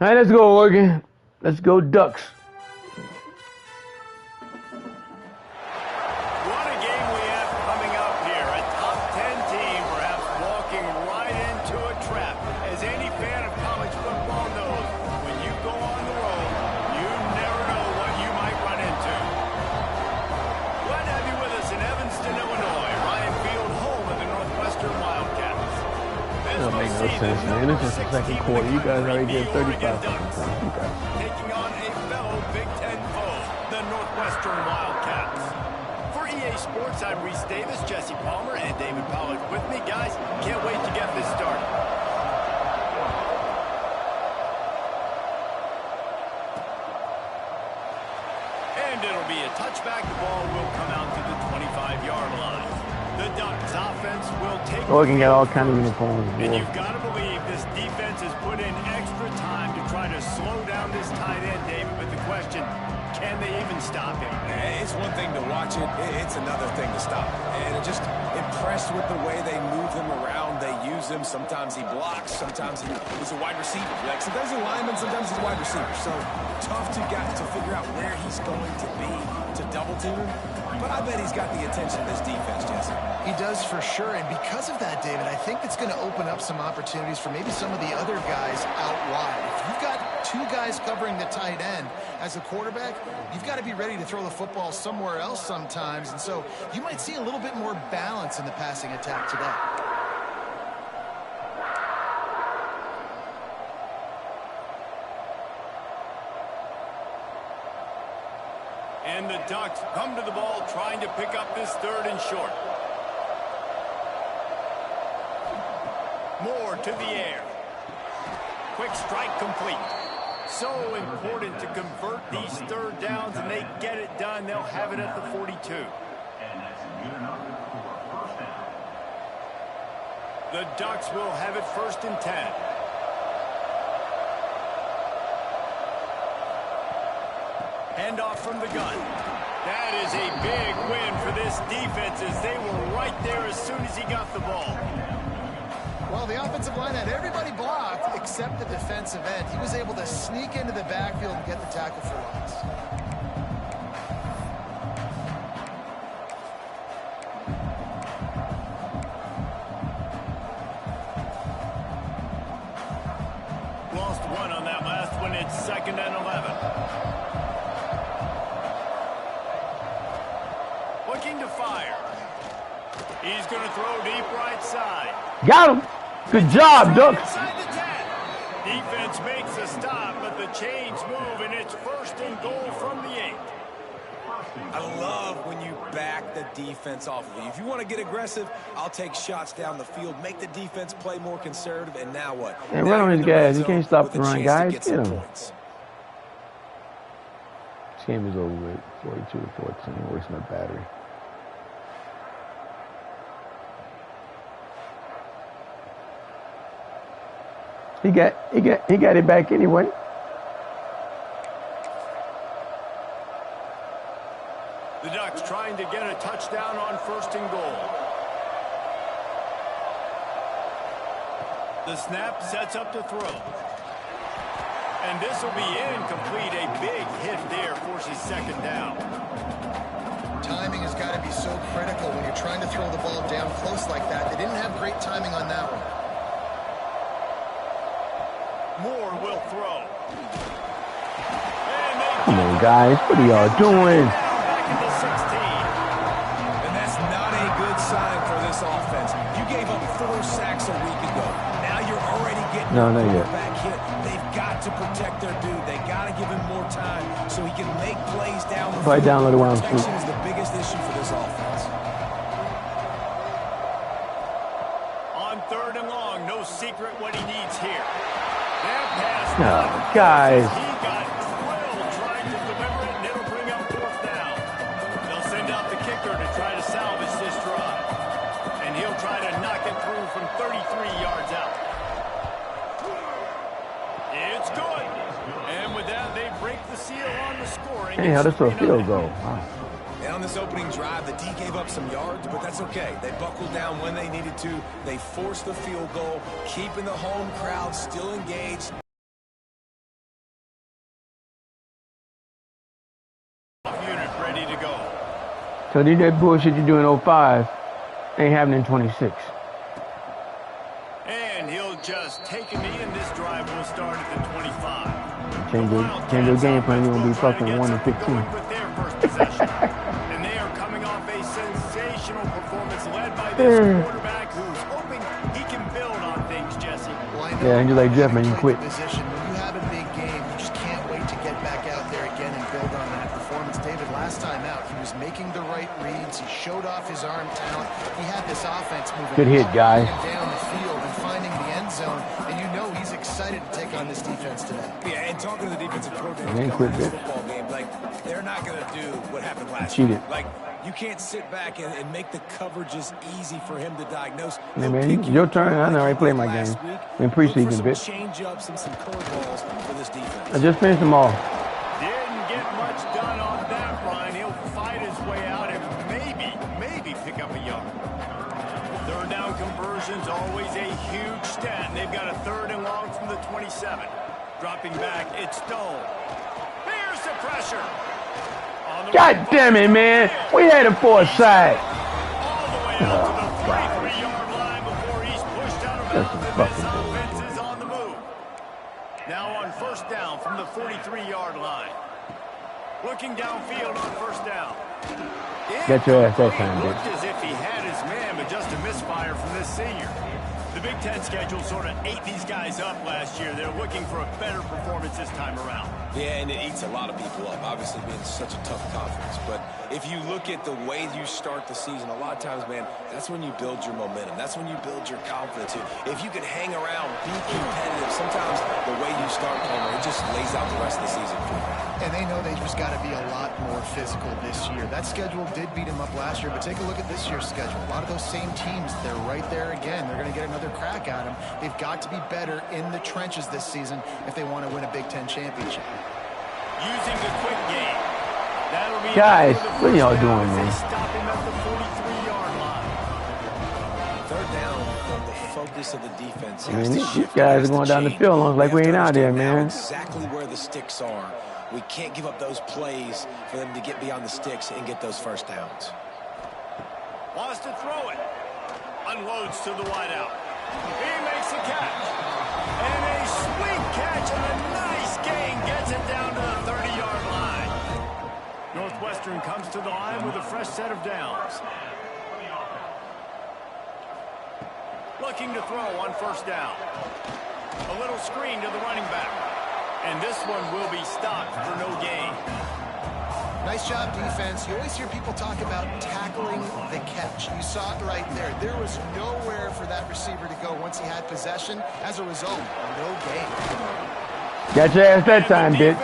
All right, let's go, Oregon. Let's go, Ducks. What a game we have coming up here. A top 10 team perhaps walking right into a trap. As any fan of college football knows, when you go on the road, you never know what you might run into. Glad to have you with us in Evanston, Illinois. Ryan Field, home of the Northwestern Wildcats. That don't make no sense, man. This is the second quarter. You guys already did 35 points. Taking on a fellow Big Ten foe, the Northwestern Wildcats. For EA Sports, I'm Reese Davis, Jesse Palmer, and David Pollack with me. Guys, can't wait to get this started. And it'll be a touchback. The ball will come out to the 25-yard line. The Ducks offense will take... Oregon got all kind of uniforms. And you've got to believe this defense has put in extra time to try to slow down this tight end, David. But the question, can they even stop him? It's one thing to watch it. It's another thing to stop him. And I'm just impressed with the way they move him around. They use him. Sometimes he blocks. Sometimes he's a wide receiver. Like sometimes he's a lineman. Sometimes he's a wide receiver. So tough to figure out where he's going to be to double team him. But I bet he's got the attention of this defense, Jesse. He does for sure, and because of that, David, I think it's going to open up some opportunities for maybe some of the other guys out wide. If you've got two guys covering the tight end as a quarterback, you've got to be ready to throw the football somewhere else sometimes, and so you might see a little bit more balance in the passing attack today. And the Ducks come to the ball trying to pick up this third and short. Moore to the air. Quick strike complete. So important to convert these third downs, and they get it done. They'll have it at the 42. The Ducks will have it 1st and 10. Handoff from the gun. That is a big win for this defense as they were right there as soon as he got the ball. Well, the offensive line had everybody blocked except the defensive end. He was able to sneak into the backfield and get the tackle for loss. Lost one on that last one. It's 2nd and 11. Looking to fire. He's going to throw deep right side. Got him. Good job, Ducks. Defense makes a stop, but the chains move, and it's 1st and goal from the 8. I love when you back the defense off of you. If you want to get aggressive, I'll take shots down the field, make the defense play more conservative, and now what? Hey, run on his guys. You can't stop the run, guys. Get him. This game is over with. 42-14. Wasting my battery. He got it back anyway. The Ducks trying to get a touchdown on 1st and goal. The snap sets up to throw. And this will be incomplete. A big hit there forces 2nd down. Timing has got to be so critical when you're trying to throw the ball down close like that. They didn't have great timing on that one. Moore will throw. Come on, guys. What are y'all doing? Back into 16. And that's not a good sign for this offense. You gave up 4 sacks a week ago. Now you're already getting a back hit. They've got to protect their dude. They got to give him more time so he can make plays down the field. Protection is the biggest issue for this offense. On 3rd and long, no secret what he needs here. No, guys. He got drilled trying to deliver it, and it'll bring up 4th down. They'll send out the kicker to try to salvage this drive. And he'll try to knock it through from 33 yards out. It's good. And with that, they break the seal on the scoring. Hey, how does the field go? Wow. And on this opening drive, the D gave up some yards, but that's okay. They buckled down when they needed to. They forced the field goal, keeping the home crowd still engaged. So that bullshit you do in 05 ain't happening in 26. And he'll just take a knee, and this drive will start at the 25. Change your game plan, you're going to be fucking 1 and 15. With their first possession. And they are coming off a sensational performance led by this quarterback who's hoping he can build on things, Jesse. Well, yeah, and you're like, Jeff, man, you quit. Position. When you have a big game, you just can't wait to get back out there again and build on that performance. David, last time out, he was making the right reads. He showed off his arm talent. He had this offense moving good hit, guy. Down the field and finding the end zone. And you know he's excited to take on this defense today. Yeah, and talking to the defensive coordinator, they ain't quit, football game, like they're not going to do what happened last year. Like you can't sit back and make the coverages easy for him to diagnose. Yeah, man, your turn. I know I play my game in preseason, bitch. Change up some curveballs for this defense. I just finished them all. Didn't get much done on that run. He'll fight his way out and maybe pick up a yard. Third down conversions, always a huge stat. And they've got a 3rd and long from the 27. Dropping back, it's Stone. Here's the pressure. God damn it, man. We had him for a sack. All the way out to the 43-yard line before he's pushed out of bounds. This offense is on the move. Now on 1st down from the 43-yard line. Looking downfield on 1st down. Get your ass that time, looked bitch. as if he had his man, but just a misfire from this senior. The Big Ten schedule sort of ate these guys up last year. They're looking for a better performance this time around. Yeah, and it eats a lot of people up, obviously being such a tough conference. But if you look at the way you start the season, a lot of times, man, that's when you build your momentum. That's when you build your confidence. If you can hang around, be competitive, sometimes the way you start playing, it just lays out the rest of the season for you. And they know they just got to be a lot more physical this year. That schedule did beat them up last year, but take a look at this year's schedule. A lot of those same teams, they're right there again. They're going to get another crack at them. They've got to be better in the trenches this season if they want to win a Big Ten championship. Using the quick game. That'll be guys, what are y'all doing, man? Stop him at the 43-yard line. 3rd down, the focus of the defense. I mean, these guys are going down the field like we ain't out there, man. Exactly where the sticks are. We can't give up those plays for them to get beyond the sticks and get those 1st downs. Wants to throw it. Unloads to the wideout. He makes the catch. And a sweet catch and a nice gain gets it down to the 30-yard line. Northwestern comes to the line with a fresh set of downs. Looking to throw on 1st down. A little screen to the running back. And this one will be stopped for no gain. Nice job, defense. You always hear people talk about tackling the catch. You saw it right there. There was nowhere for that receiver to go once he had possession. As a result, no gain. Got your ass that time, bitch.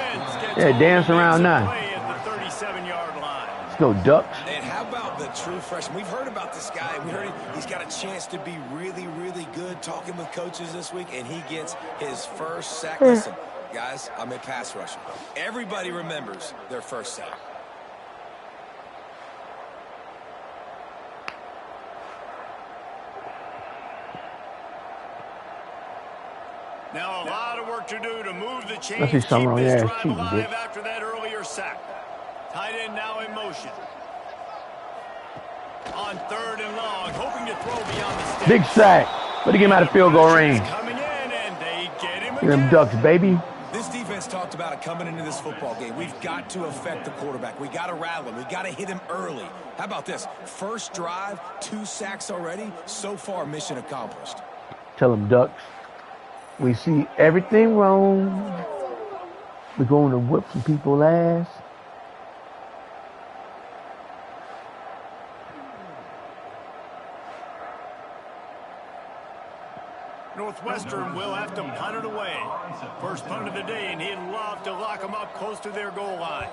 Yeah, dance around now. At the 37-yard line. Let's go, Ducks. And how about the true freshman? We've heard about this guy. We heard he's got a chance to be really, really good. Talking with coaches this week, and he gets his first sack. Listen, guys, I'm a pass rusher. Everybody remembers their first sack. Now a lot of work to do to move the chains. Let's see something wrong. Yeah, drive cheating, alive bitch. after that earlier sack. Tight end now in motion. On 3rd and long, hoping to throw beyond the sticks. Big sack. But he get him out of field goal range. Coming in, and they get him Get them again. Ducks, baby. This defense talked about it coming into this football game. We've got to affect the quarterback. We got to rattle him. We got to hit him early. How about this? First drive, 2 sacks already. So far, mission accomplished. Tell them, Ducks. We see everything wrong. We're going to whip some people's ass. Northwestern will have to punt it away. First punt of the day, and he'd love to lock them up close to their goal line.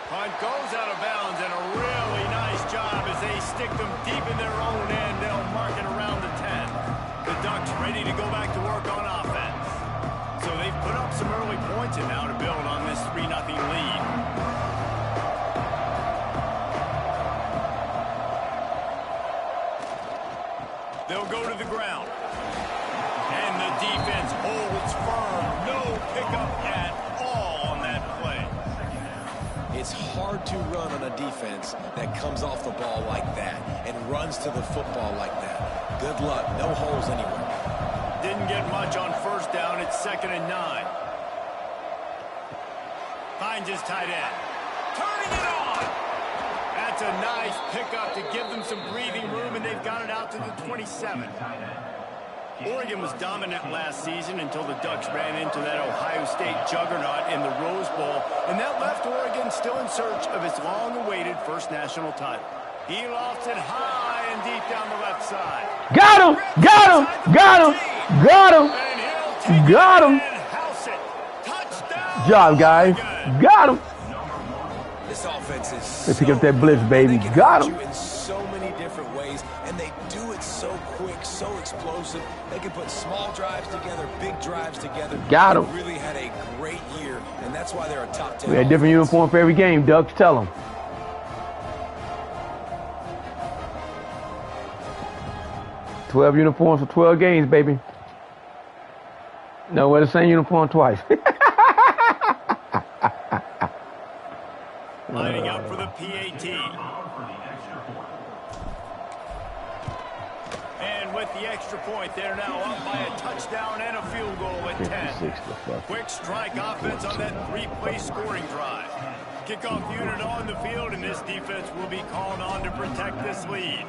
Punt goes out of bounds, and a really nice job as they stick them deep in their own end. They'll mark it around the 10. The Ducks ready to go back to work on offense. So they've put up some early points, and now to build on this 3-0 lead. They'll go to the ground. And the defense holds firm. No pickup at all on that play. It's hard to run on a defense that comes off the ball like that and runs to the football like that. Good luck. No holes anywhere. Didn't get much on first down. It's 2nd and 9. Finds his tight end. Turning it on. That's a nice pickup to give them some breathing room, and they've got it out to the 27. Oregon was dominant last season until the Ducks ran into that Ohio State juggernaut in the Rose Bowl, and that left Oregon still in search of its long-awaited first national title. He lofts it high and deep down the left side. Got him! Got him! Got him! Got him! Got him! Touchdown! Good job, guys. Got him! This offense is They pick up that blitz, baby. They can Got hurt him. you in so many different ways, and they do it so quick, so explosive. They can put small drives together, big drives together. Got him. They really had a great year, and that's why they're a top 10. We had a different uniform for every game, Ducks. Tell them. "12 uniforms for 12 games, baby." No, wear the same uniform twice. Lining up for the PAT. And with the extra point, they're now up by a touchdown and a field goal at 10. Quick strike offense on that 3-play scoring drive. Kickoff unit on the field, and this defense will be called on to protect this lead.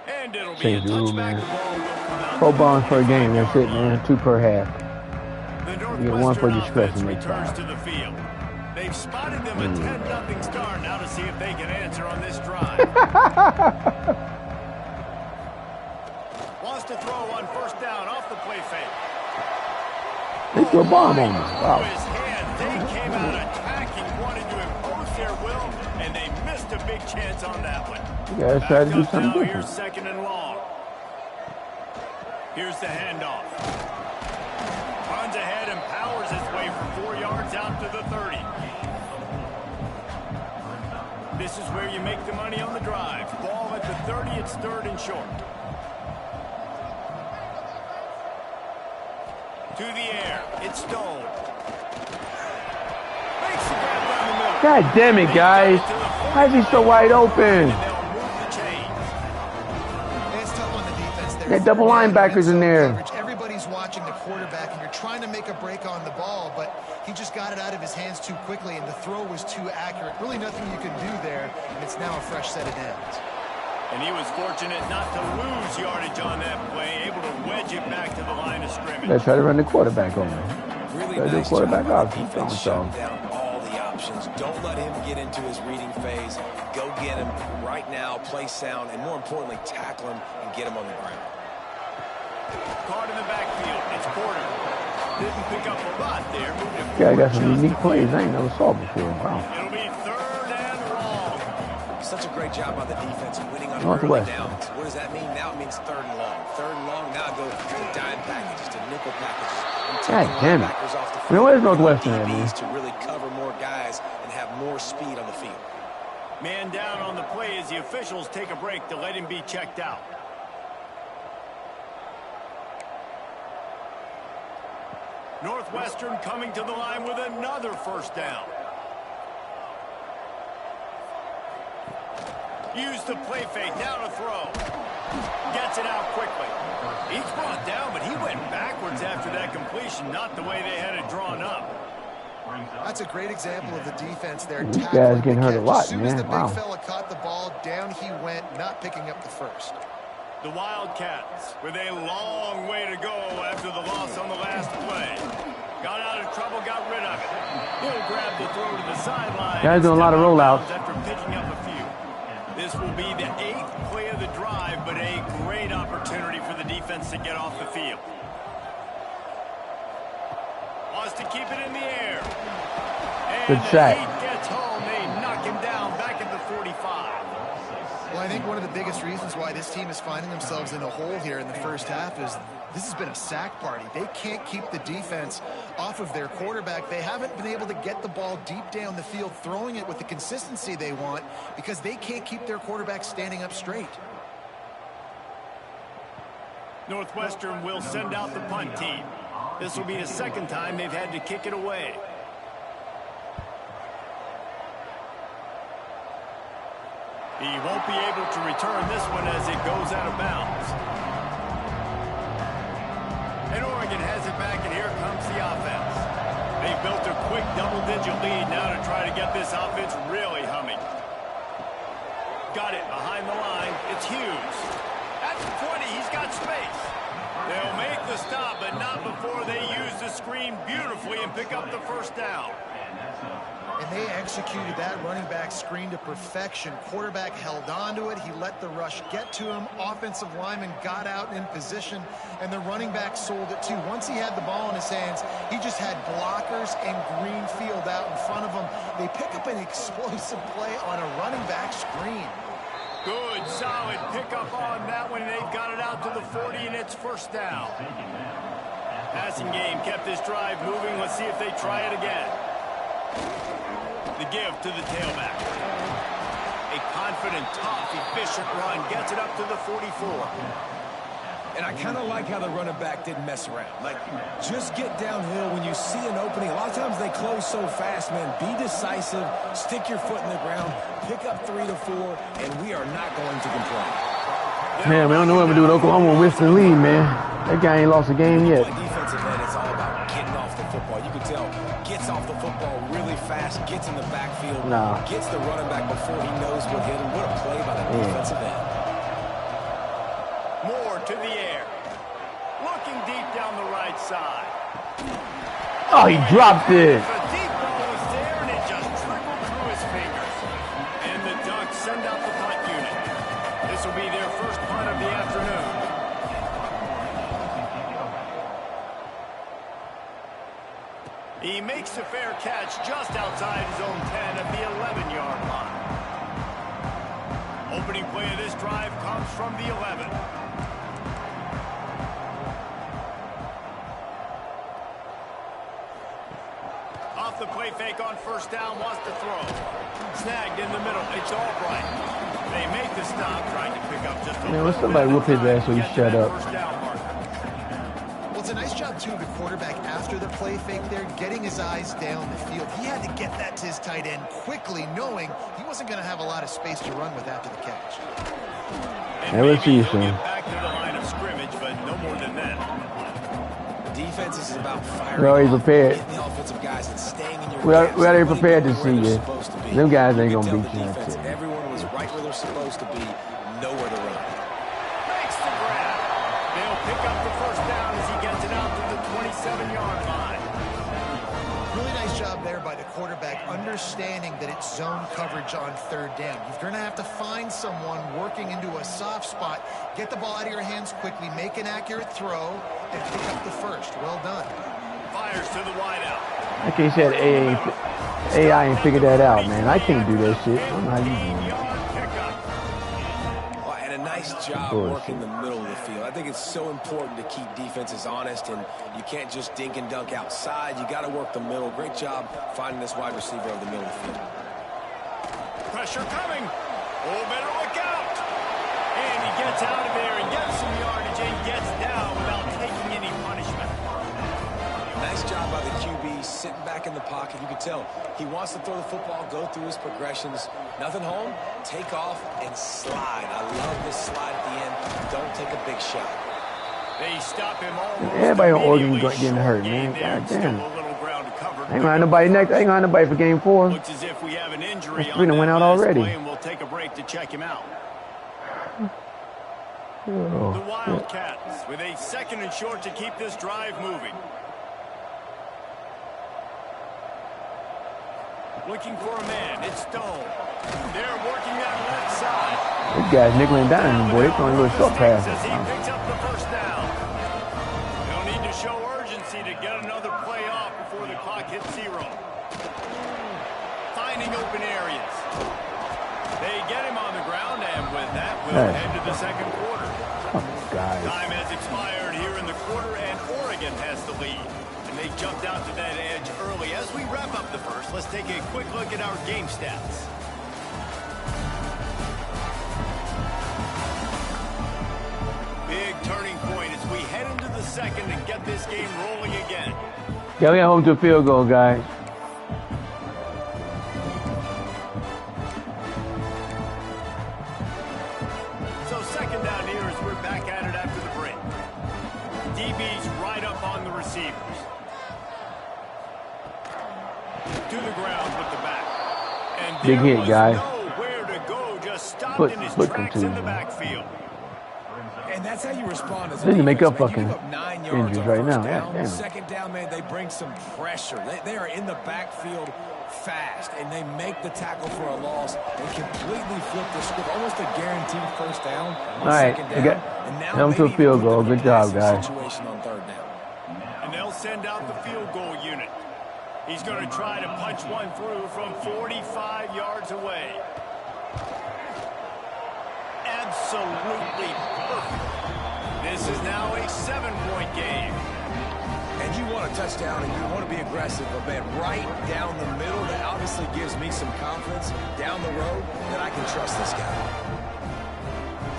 And it'll be a touchback. Pro bonds per game. That's it, man. 2 per half. The You get 1 for Northwestern discretion. offense Make returns 5. to the field. They've spotted them a 10-0 start. Now to see if they can answer on this drive. Wants to throw on first down off the play fake. They threw a bomb on them. To Wow. his hand. They came out attacking, wanted to impose their will, and they missed a big chance on that one. You guys try to do Back up something now, different. here's 2nd and long. Here's the handoff. Runs ahead and powers his way for 4 yards out to the 30. This is where you make the money on the drive. Ball at the 30, it's 3rd and short. To the air, it's Stone. Makes the grab down the middle. God damn it, guys. Why is he so wide open? And they'll move the chains. It's tough on the defense there. They had double linebackers in there. Everybody's watching the quarterback, and you're trying to make a break on the ball, but he just got it out of his hands too quickly, and the throw was too accurate. Really nothing you can do there, and it's now a fresh set of downs. And he was fortunate not to lose yardage on that play, able to wedge it back to the line of scrimmage. Let's try to run the quarterback on them. Really Gotta do nice quarterback job. option. Defense So. shut down all the options. Don't let him get into his reading phase. Go get him right now, play sound, and more importantly, tackle him and get him on the ground. Caught in the backfield. It's Porter. Didn't pick up a lot there. Moved it Yeah, I got forward some just unique a plays bit. I ain't never saw before. Wow. It'll be 3rd and long. Such a great job by the defense winning on early Northwestern. downs. What does that mean? Now it means 3rd and long. 3rd and long, now go to dime packages, to nickel packages. And God taking damn it. linebackers off the Man, field. where's Northwestern at, man? DBs to really cover more guys and have more speed on the field. Man down on the play as the officials take a break to let him be checked out. Northwestern coming to the line with another first down. Use the play fake, down a throw. Gets it out quickly. He's brought down, but he went backwards after that completion, not the way they had it drawn up. That's a great example of the defense there. These tackling guys the getting hurt a catch. lot, As soon as man. the big Wow. fella caught the ball, down he went, not picking up the first. The Wildcats with a long way to go after the loss on the last play. Got out of trouble, got rid of it. He'll grab the throw to the sideline. Guys doing a lot of rollouts. After picking up a few. This will be the 8th play of the drive, but a great opportunity for the defense to get off the field. Wants to keep it in the air. And Good sack. the Heat gets home. They knock him down back at the 45. Well, I think one of the biggest reasons why this team is finding themselves in a hole here in the first half is this has been a sack party. They can't keep the defense off of their quarterback. They haven't been able to get the ball deep down the field, throwing it with the consistency they want because they can't keep their quarterback standing up straight. Northwestern will send out the punt team. This will be the second time they've had to kick it away. He won't be able to return this one as it goes out of bounds. And Oregon has it back, and here comes the offense. They've built a quick double-digit lead now to try to get this offense really humming. Got it behind the line. It's Hughes. That's 20. He's got space. They'll make the stop, but not before they use the screen beautifully and pick up the first down. And they executed that running back screen to perfection. Quarterback held on to it. He let the rush get to him. Offensive lineman got out in position, and the running back sold it too. Once he had the ball in his hands, he just had blockers and green field out in front of him. They pick up an explosive play on a running back screen. Good, solid pickup on that one, and they've got it out to the 40, and it's first down. Passing game kept this drive moving. Let's see if they try it again. The give to the tailback. A confident, tough, efficient run gets it up to the 44. And I kind of like how the running back didn't mess around. Like, just get downhill when you see an opening. A lot of times they close so fast, man. Be decisive, stick your foot in the ground, pick up 3 to 4, and we are not going to complain. Man, we don't know what we're doing. Oklahoma with the lead, man. That guy ain't lost a game yet. Defensive end, it's all about getting off the football. You can tell, gets off the football really fast, gets in the backfield, gets the running back before he knows what hit him. What a play by the defensive end. More to the air. Looking deep down the right side. Oh, he dropped it. The deep ball was there, and it just trickled through his fingers. And the Ducks send out the punt unit. This will be their first punt of the afternoon. He makes a fair catch just outside his own 10 at the 11-yard line. Opening play of this drive comes from the 11. Off the play fake on first down, wants to throw. Snagged in the middle. It's Albright. They make the stop, trying to pick up just a Man, let somebody whoop his ass so he shut up. Well, it's a nice job, too, of the quarterback after the play fake there, getting his eyes down the field. He had to get that to his tight end quickly, knowing he wasn't going to have a lot of space to run with after the catch. Never see you soon. Back to the line of scrimmage, but no more than that. Defense is about firing. We're already prepared. Getting the offensive guys and staying in your We're already prepared to see you. Them guys ain't You gonna can beat tell you. the defense, everyone was right where they're supposed to be, nowhere to run. Makes the grab. They'll pick up the first down as he gets it out to the 27-yard line. Really nice job there by the quarterback, understanding that it's zone coverage on third down. You're going to have to find someone working into a soft spot, get the ball out of your hands quickly, make an accurate throw, and pick up the first. Well done. Fires to the wideout. I can't say that AI ain't figured that out, man. I can't do that shit. I don't know how you doing it. 8-yard pickup. Well, and a nice job working the middle of the field. I think it's so important to keep defenses honest, and you can't just dink and dunk outside. You got to work the middle. Great job finding this wide receiver over the middle of the field. Pressure coming. Oh, better look out. And he gets out of there and gets some yardage and gets down without taking any punishment. Nice job by the QB, sitting back in the pocket. You can tell he wants to throw the football, go through his progressions. Nothing home, take off, and slide. I love this slide at the end. Don't take a big shot. They stop him all. Everybody on Oregon getting hurt, man. God damn. Ain't gonna have nobody next. Ain't gonna have nobody for game 4. Looks as if we have an injury Three done went out already. and we'll take a break to check him out. Oh, The Wildcats with a second and short to keep this drive moving. Looking for a man. It's Stone. They're working that left side. this guy's nickel and diming, boy. They throwing little short passes. As he picks up the first down. They'll need to show urgency to get another play off before the clock hits 0. Finding open areas. They get him on the ground, and with that, we'll head to the second quarter. Oh, guys. Time has expired here in the quarter, and Oregon has the lead. And they jumped out to that edge early. As we wrap up the first, let's take a quick look at our game stats. Big turning point as we head into the second to get this game rolling again. Yeah, we got home to a field goal, guys. So second down here as we're back at it after the break. DB's right up on the receivers. To the ground with the back. And Big hit, guys. Nowhere to go, just stopped in his tracks in the backfield. And that's how you respond as a They need to make up defense, man. fucking You give up 9 yards injuries on right first now. down. Yeah, damn. Second down, man, they bring some pressure. They are in the backfield fast, and they make the tackle for a loss and completely flip the script. Almost a guaranteed first down on All right, second we down. got And now home to a maybe field even goal. with Good job, passing guys. situation on third down. And they'll send out the field goal unit. He's going to try to punch one through from 45 yards away. Absolutely perfect. This is now a 7-point game. And you want a touchdown, and you want to be aggressive, but man, right down the middle, that obviously gives me some confidence down the road that I can trust this guy.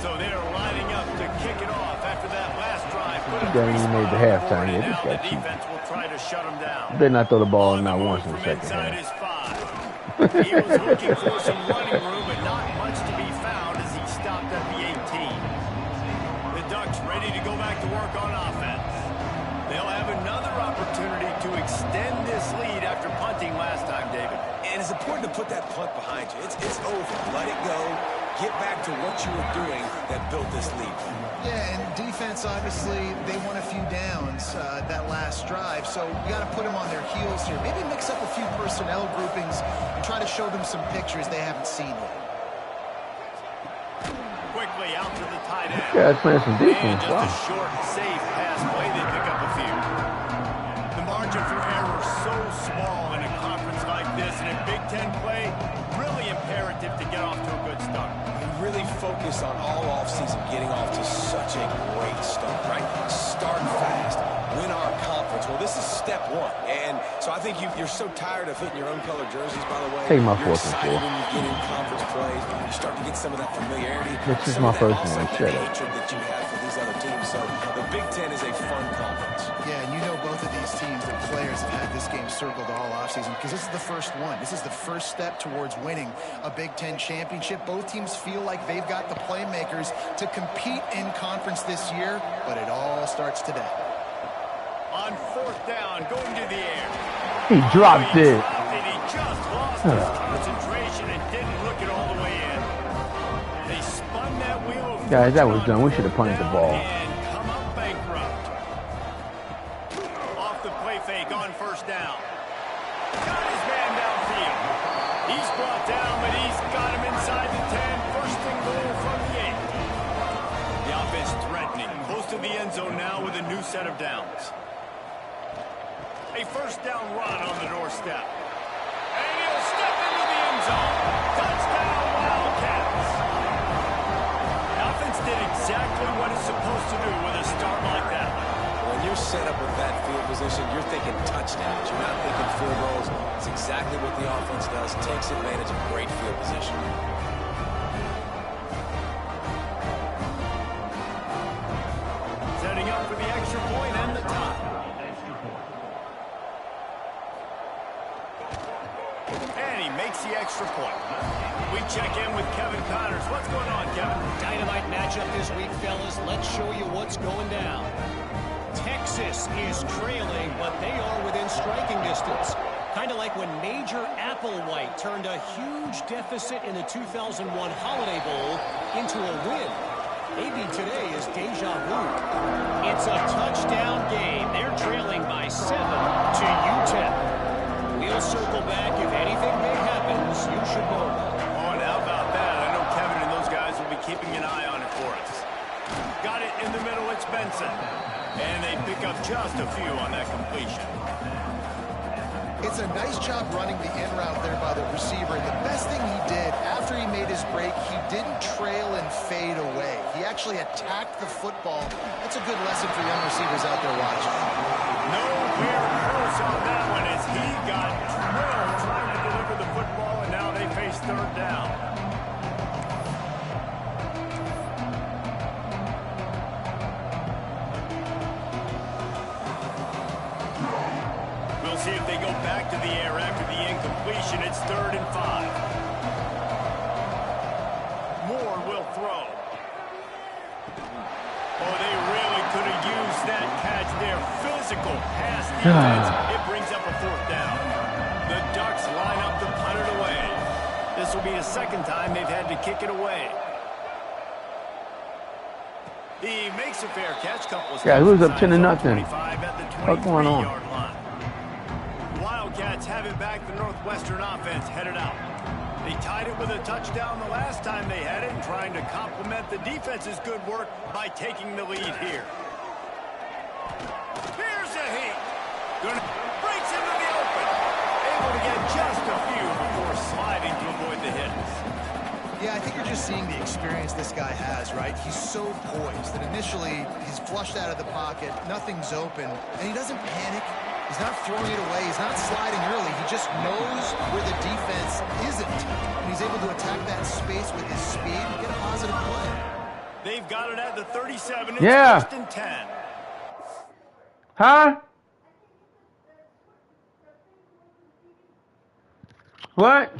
So they're lining up to kick it off after that last drive. They ain't even made the halftime yet. This Now guy the cheap. defense will try to shut him down. They not throw the ball On the not move once in the from second inside half. his 5. He was looking for some running room, but not much to be found as he stopped at the 18. The Ducks ready to go back to work on offense. They'll have another opportunity to extend this lead after punting last time, David. And it's important to put that punt behind you. It's over. Let it go. Get back to what you were doing that built this lead. Yeah, and defense, obviously, they won a few downs that last drive, so we got to put them on their heels here. Maybe mix up a few personnel groupings and try to show them some pictures they haven't seen yet. Quickly out to the tight end. Yeah, playing some And defense. just Wow. a short, safe pass play, they pick up a few. The margin for error is so small in a conference like this, and in Big Ten play, really imperative to get off to a good start. We really focus on all offseason getting off to such a great start, right? Start fast, win our conference. Well, this is step one. And so I think you're so tired of hitting your own color jerseys, by the way. Take my You're fourth and excited four. when you get in conference play. You start to get some of that familiarity. This is some my of that first also one. that Shut up. hatred that you have for these other teams. So the Big Ten is a fun conference. Yeah, and you know both of these teams, the players have had this game circled all offseason because this is the first one. This is the first step towards winning a Big Ten championship. Both teams feel like they've got the playmakers to compete in conference this year, but it all starts today. On fourth down, going to the air. He dropped it. He just lost his concentration and didn't look it all the way in. They spun that wheel of Guys, that was fortune done. We on should have punted the fourth ball. down and come up bankrupt. Off the play fake on first down. Got his man downfield. He's brought down, but he's got him inside the 10. First and goal from the 8. The offense threatening. Close to the end zone now with a new set of downs. A first down run on the doorstep. And he'll step into the end zone. Touchdown, Wildcats. The offense did exactly what it's supposed to do with a start like that. When you're set up with that field position, you're thinking touchdowns. You're not thinking field goals. It's exactly what the offense does. Takes advantage of great field position. Setting up for the extra point and the tie. And he makes the extra point. We check in with Kevin Connors. What's going on, Kevin? Dynamite matchup this week, fellas. Let's show you what's going down. Texas is trailing, but they are within striking distance. Kind of like when Major Applewhite turned a huge deficit in the 2001 Holiday Bowl into a win. Maybe today is deja vu. It's a touchdown game. They're trailing by 7 to UTEP. We'll circle back. If anything big happens, you should know about it. Oh, and how about that? I know Kevin and those guys will be keeping an eye on it for us. Got it in the middle. It's Benson. And they pick up just a few on that completion. It's a nice job running the in route there by the receiver. And the best thing he did after he made his break, he didn't trail and fade away. He actually attacked the football. That's a good lesson for young receivers out there watching. Nowhere close on that one as he got drilled trying to deliver the football, and now they face third down. see if they go back to the air after the incompletion. It's 3rd and 5. Moore will throw. Oh, they really could have used that catch there. Physical pass defense. It brings up a 4th down. The Ducks line up to punt it away. This will be the 2nd time they've had to kick it away. He makes a fair catch. Yeah, he was up 10-0. What's going on? Line. Wildcats have it back. The Northwestern offense headed out. They tied it with a touchdown the last time they had it, and trying to complement the defense's good work by taking the lead here. Here's a heat. Breaks into the open. Able to get just a few before sliding to avoid the hits. Yeah, I think you're just seeing the experience this guy has, right? He's so poised that initially he's flushed out of the pocket, nothing's open, and he doesn't panic. He's not throwing it away. He's not sliding early. He just knows where the defense isn't. And he's able to attack that space with his speed and get a positive play. They've got it at the 37. It's Yeah. 1st and 10. Huh? What?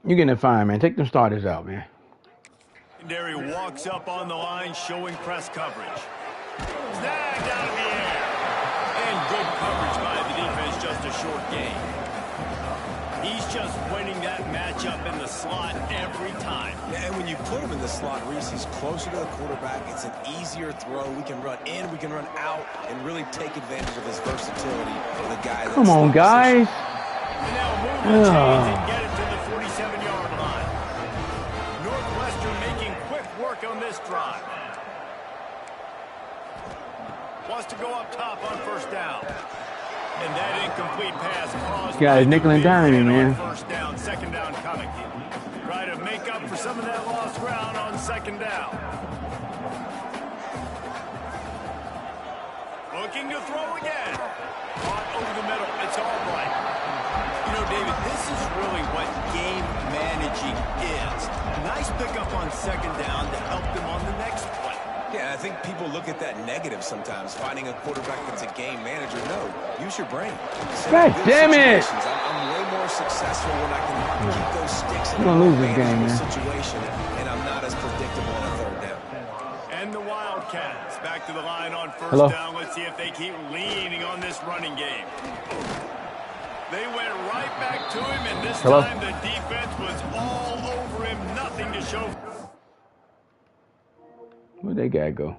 You're getting it fine, man. Take them starters out, man. Secondary walks up on the line, showing press coverage. Snagged out of the air. And good coverage by the defense, just a short gain. He's just winning that matchup in the slot every time. Yeah, and when you put him in the slot, Reese, he's closer to the quarterback. It's an easier throw. We can run in, we can run out, and really take advantage of his versatility with a guy that's... Come on, guys. And now move the chains and get it to the 47-yard line. Northwestern making quick work on this drive. Wants to go up top on first down. And that incomplete pass caused... Guys, nickel and diming, man. First down, second down coming. Try to make up for some of that lost ground on second down. Looking to throw again. Caught over the middle. It's all right. You know, David, this is really what game managing is. Nice pickup on second down to help them on the next play. Yeah, I think people look at that negative sometimes, finding a quarterback that's a game manager. No, use your brain. God damn it! I'm way more successful when I can keep those sticks in You're gonna lose this game, man. situation, and I'm not as predictable on a third down. And the Wildcats back to the line on first down. Let's see if they keep leaning on this running game. They went right back to him, and this time the defense was all over him. Nothing to show. Where'd that guy go?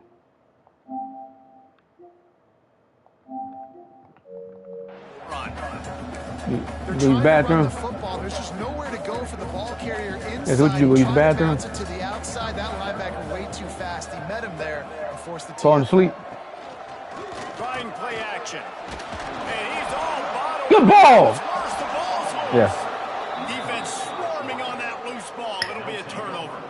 Use bathroom. Football. There's just nowhere to go for the ball carrier inside. That's what you do. Go use the bathroom. To the outside, that linebacker way too fast. He met him there and forced the Falling asleep. Trying play action. And he's all bottom. Good ball. Yeah. Defense swarming on that loose ball. It'll be a turnover.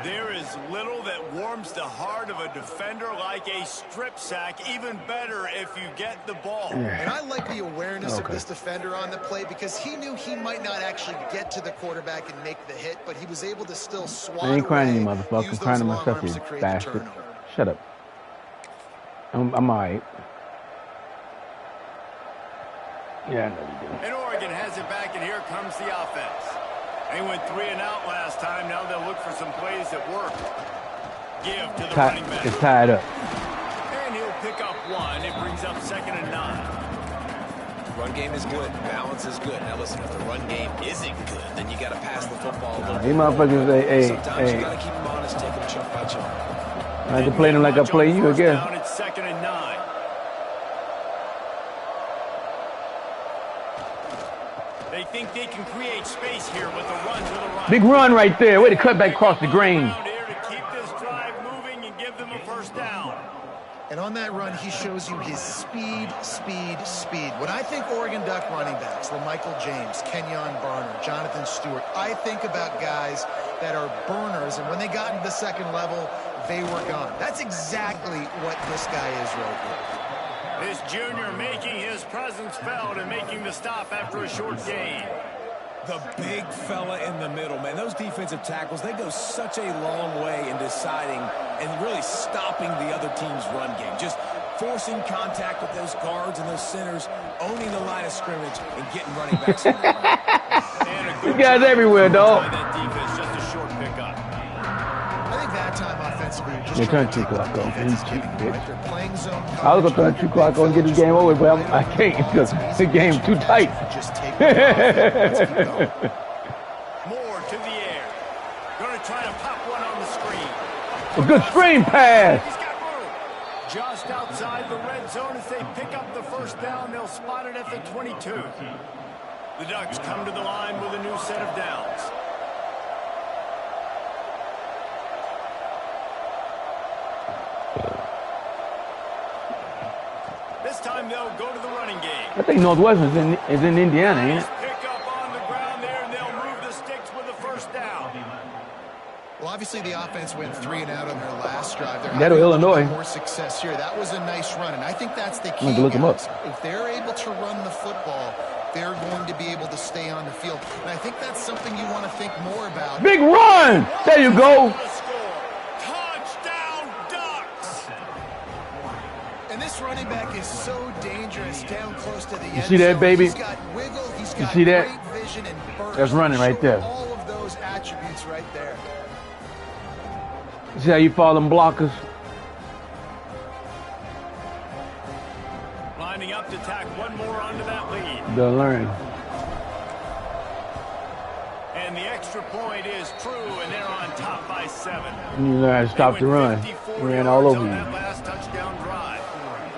There is little that warms the heart of a defender like a strip sack. Even better if you get the ball. And I like the awareness of this defender on the play because he knew he might not actually get to the quarterback and make the hit, but he was able to still swat away. I ain't crying to you, motherfucker. I'm crying to myself, you bastard. Shut up. I'm all right. Yeah, I know you do. And Oregon has it back, and here comes the offense. They went 3 and out last time. Now they'll look for some plays that work. Give to the running back. It's tied up. And he'll pick up 1. It brings up 2nd and 9. Run game is good. Balance is good. Now listen, if the run game isn't good, then you got to pass the football a little bit. You motherfuckers say, hey, sometimes you got to keep them honest, take them chunk by chunk. I have to play them like I play you, I guess. It's 2nd and 9. They think they can create space here with a run to the right. Big run right there. Way to cut back across the grain. Here to keep this drive moving and give them a first down. And on that run, he shows you his speed. When I think Oregon Duck running backs, LaMichael James, Kenyon Barner, Jonathan Stewart, I think about guys that are burners, and when they got into the second level, they were gone. That's exactly what this guy is right here. This junior making his presence felt and making the stop after a short gain. The big fella in the middle, man. Those defensive tackles, they go such a long way in deciding and really stopping the other team's run game. Just forcing contact with those guards and those centers, owning the line of scrimmage, and getting running backs. These guys everywhere, dog. That defense, just a short pickup. I think that time offensively, just They trying turn to take 2 clock on. He's cheap, bitch. They're playing zone I was gonna turn 2 clock on and get this game over, but I can't because the game's too tight. Just take Let's keep going. More to the air. Gonna try to pop one on the screen. A good screen pass. He's got room. Just outside the red zone as they pick up the first down. They'll spot it at the 22. The Ducks come to the line with a new set of downs. This time they'll go to the running game. I think Northwestern is in Indiana, ain't it? Pick up on the ground there, and they'll move the sticks with the first down. Well, obviously the offense went 3 and out on their last drive. That'll Illinois. More success here. That was a nice run, and I think that's the key. I'm going to look them up. If they're able to run the football, they're going to be able to stay on the field. And I think that's something you want to think more about. Big run! There you go. Touchdown, Ducks! And this running back is so dangerous down close to the end. You see that, baby? He's got wiggle, he's got see that? great vision and burst. That's running right there. All of those attributes right there. See how you follow them blockers? Lining up to tack one more onto that lead. They'll learn. And the extra point is true, and they're on top by 7. You learn how to stop the run. Ran all over you. That last touchdown drive.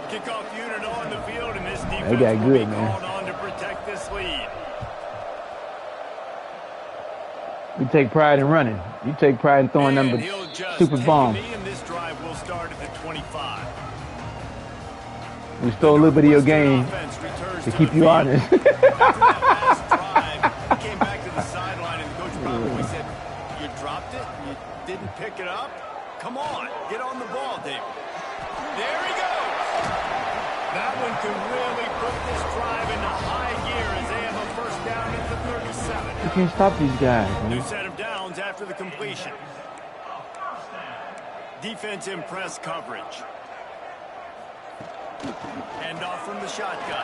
Kickoff unit on the field, and this defense They got will good, be man. called on to protect this lead. We take pride in running. You take pride in throwing And them he'll just stupid take bombs. a knee, and this drive will start at the 25. We stole a little bit of your game to keep you honest. After that last drive, he came back to the sideline, and Coach probably said, "You dropped it? You didn't pick it up? Come on, get on the ball, David." There he goes. That one could really put this drive into high gear as they have a first down at the 37. You can't stop these guys, New man. set of downs after the completion. Defense in press coverage. End off from the shotgun.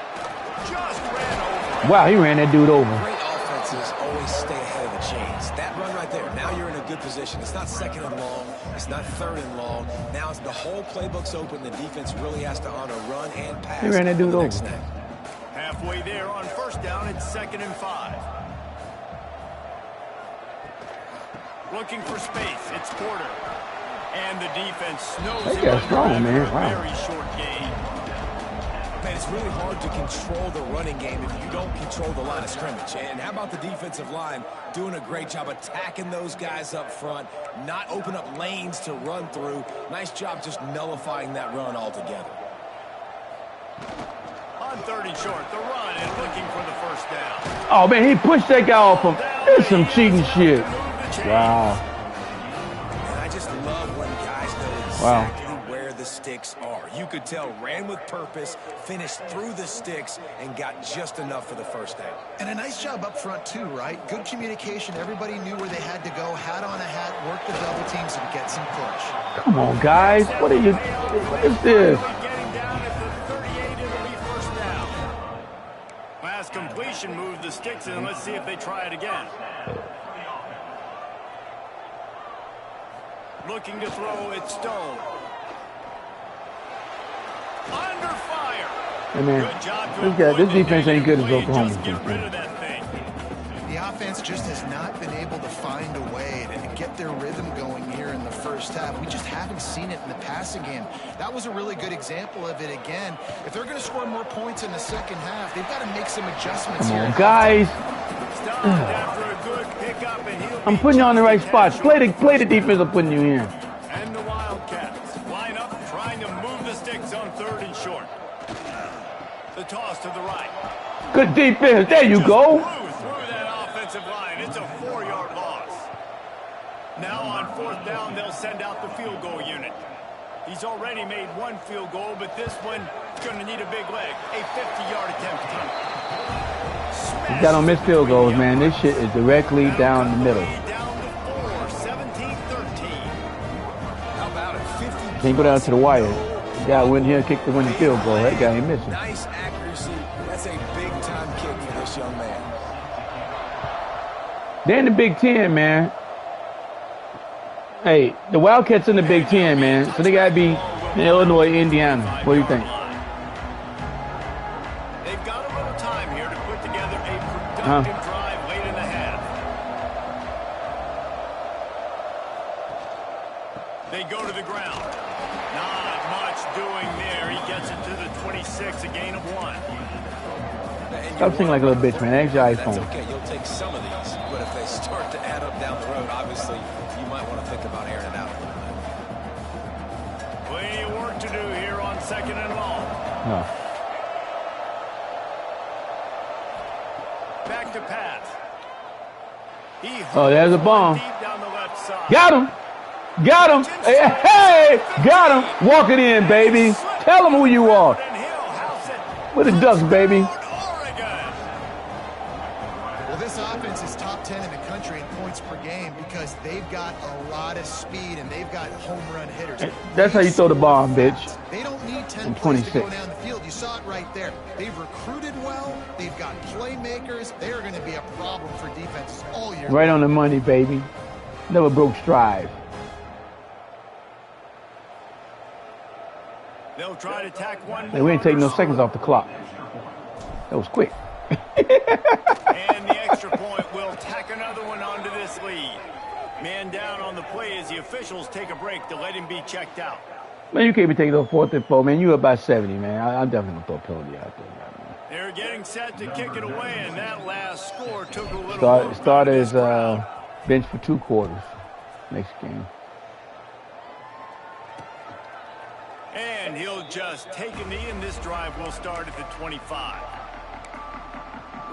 Just ran over. Wow, he ran that dude over. Great offenses always stay ahead of the chains. That run right there, now you're in a good position. It's not second and long. It's not third and long. Now the whole playbook's open. The defense really has to honor run and pass. He ran that dude on the over. next snap. Halfway there on first down, it's 2nd and 5. Looking for space, it's Porter. And the defense snows That him guy's under strong, after man. a Wow. very short gain. Man, it's really hard to control the running game if you don't control the line of scrimmage. And how about the defensive line doing a great job attacking those guys up front, not open up lanes to run through. Nice job just nullifying that run altogether. On 3rd and short, the run and looking for the first down. Oh, man, he pushed that guy off him. That's some cheating shit. Wow. And I just love when guys know Wow. exactly where the sticks are. You could tell ran with purpose, finished through the sticks, and got just enough for the first down. And a nice job up front, too, right? Good communication. Everybody knew where they had to go. Hat on a hat, work the double teams, and get some push. Come on, guys. What are you? What is this? Getting down at the 38, it'll be first down. Last completion moved the sticks, and let's see if they try it again. Looking to throw, it's Stone. Under fire. Hey, man, Good job to this avoid the defense ain't good as negative play. Oklahoma Just get rid defense. of that thing. The offense just has not been able to find a way to get their rhythm going here in the first half. We just haven't seen it in the passing game. That was a really good example of it again. If they're going to score more points in the second half, they've got to make some adjustments Come here. on, guys. Stopped after a good pickup, and he'll I'm be putting you on the right just spots. a catch Play the defense I'm putting you in. And the Wildcats line up, trying to move the sticks on 3rd and short. The toss to the right. Good defense. There you Just go. blew through that offensive line. It's a 4-yard loss. Now on 4th down, they'll send out the field goal unit. He's already made one field goal, but this one is going to need a big leg. A 50-yard attempt coming. You got on missed field goals, man. This shit is directly down the middle. Down to 4, 17-13. How about it? 50. Can't go down to the wire. The guy went here and kicked the winning field goal. That guy ain't missing. Nice accuracy. That's a big-time kick for this young man. They're in the Big Ten, man. Hey, the Wildcats in the Big Ten, man. So they got to be in Illinois, Indiana. What do you think? They've got a little time here to put together a productive drive late in the half. They go to the ground. Not much doing there. He gets it to the 26, a gain of 1. Stop singing like a little bitch, man. That's your That's iPhone. okay. You'll take some of these, but if they start to add up down the road, obviously you might want to think about airing it out a little bit. Plenty of work to do here on 2nd and long. No. Back to pass. Oh, there's a bomb. Deep down the left side. Got him. Got him. Hey, hey, got him. Walk it in, baby. Tell him who you are. And he'll house it. With the Ducks, baby. Oregon. Well, this offense is top 10 in the country in points per game because they've got a lot of speed and they've got home run hitters. That's how you throw the bomb, bitch. They don't need 10 I'm plays to go 26. down the field. You saw it right there. They've recruited well. They've got playmakers. They are going to be a problem for defenses all year. Right on the money, baby. Never broke stride. They'll try to tack one Hey, we ain't more taking no on. seconds off the clock. That was quick. And the extra point will tack another one onto this lead. Man down on the play as the officials take a break to let him be checked out. Man, you can't be taking those 4th and 4, man. You up by 70, man. I'm definitely going to throw a penalty out there, man. They're getting set to kick it away, and that last score took a little Start as bench for 2 quarters next game. And he'll just take a knee, and this drive will start at the 25.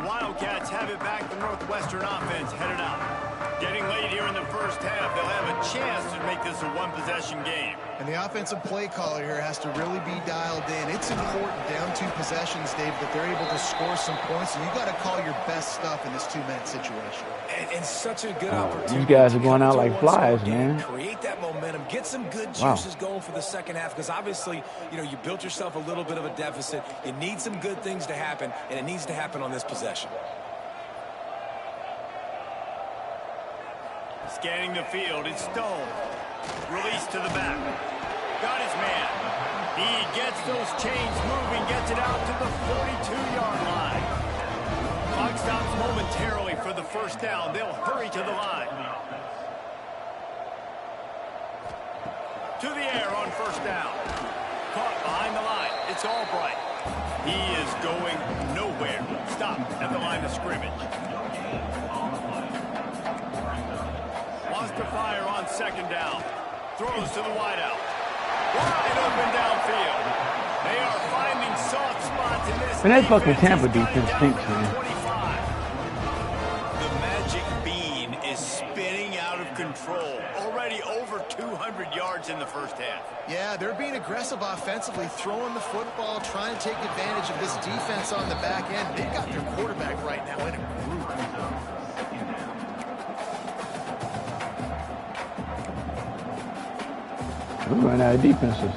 The Wildcats have it back. The Northwestern offense headed out. Getting late here in the first half, they'll have a chance to make this a one-possession game. And the offensive play caller here has to really be dialed in. It's important down 2 possessions, Dave, that they're able to score some points. And you got to call your best stuff in this 2-minute situation. And such a good opportunity. These guys are going out like flies, man. Create that momentum. Get some good juices going for the second half. Because obviously, you know, you built yourself a little bit of a deficit. You need some good things to happen. And it needs to happen on this possession. Scanning the field, it's Stone. Release to the back. Got his man. He gets those chains moving, gets it out to the 42-yard line. Clock stops momentarily for the first down. They'll hurry to the line. To the air on first down. Caught behind the line. It's Albright. He is going nowhere. Stop at the line of scrimmage. Wants to fire on second down. Throws to the wideout. Wide open downfield. They are finding soft spots in this. And that fucking Tampa defense stinks, man. The magic bean is spinning out of control. Already over 200 yards in the first half. Yeah, they're being aggressive offensively, throwing the football, trying to take advantage of this defense on the back end. They've got their quarterback right now in a group. We're running out of defenses.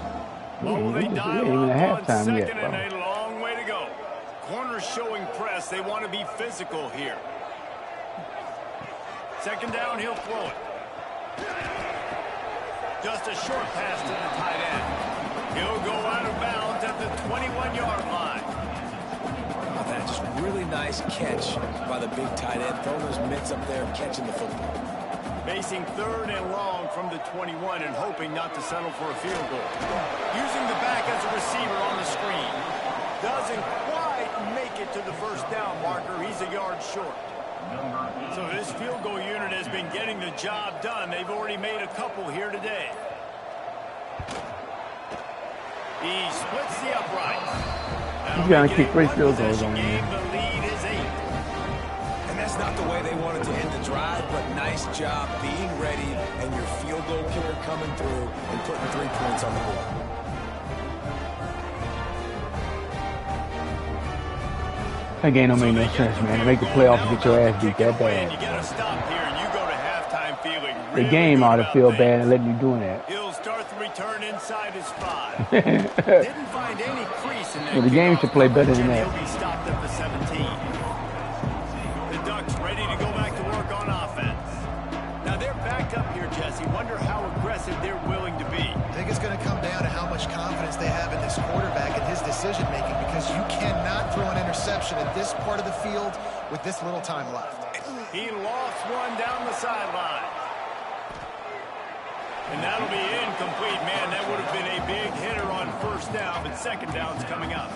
Oh, they dial even at up on halftime second yet. and a long way to go. Corners showing press. They want to be physical here. Second down, he'll throw it. Just a short pass to the tight end. He'll go out of bounds at the 21-yard line. Oh, that just really nice catch by the big tight end. Throwing those mitts up there, catching the football. Facing third and long from the 21 and hoping not to settle for a field goal. Using the back as a receiver on the screen. Doesn't quite make it to the first down marker. He's a yard short. So this field goal unit has been getting the job done. They've already made a couple here today. He splits the upright. He's got to kick 3 field goals on him. The lead is 8. And that's not the way they wanted to end the drive, but nice job being ready and your field goal kicker coming through and putting 3 points on the board. That game don't make no sense, man. To make the playoffs and get your ass beat that bad. You got to stop here and you go to halftime feeling The really game good ought to about feel things. bad and letting you doing that. He'll start the return inside his 5. Didn't find any crease in that. Well, the game kickoff should play better than coverage, and that. He'll be stopped at the 17. The Ducks ready to go back to work on offense. Now they're backed up here, Jesse. Wonder how aggressive they're willing to be. I think it's going to come down to how much confidence they have in this quarterback and his decision-making, because you cannot throw an interception at this part of the field with this little time left. He lost one down the sideline. And that'll be incomplete. Man, that would have been a big hitter on first down, but second down's coming up.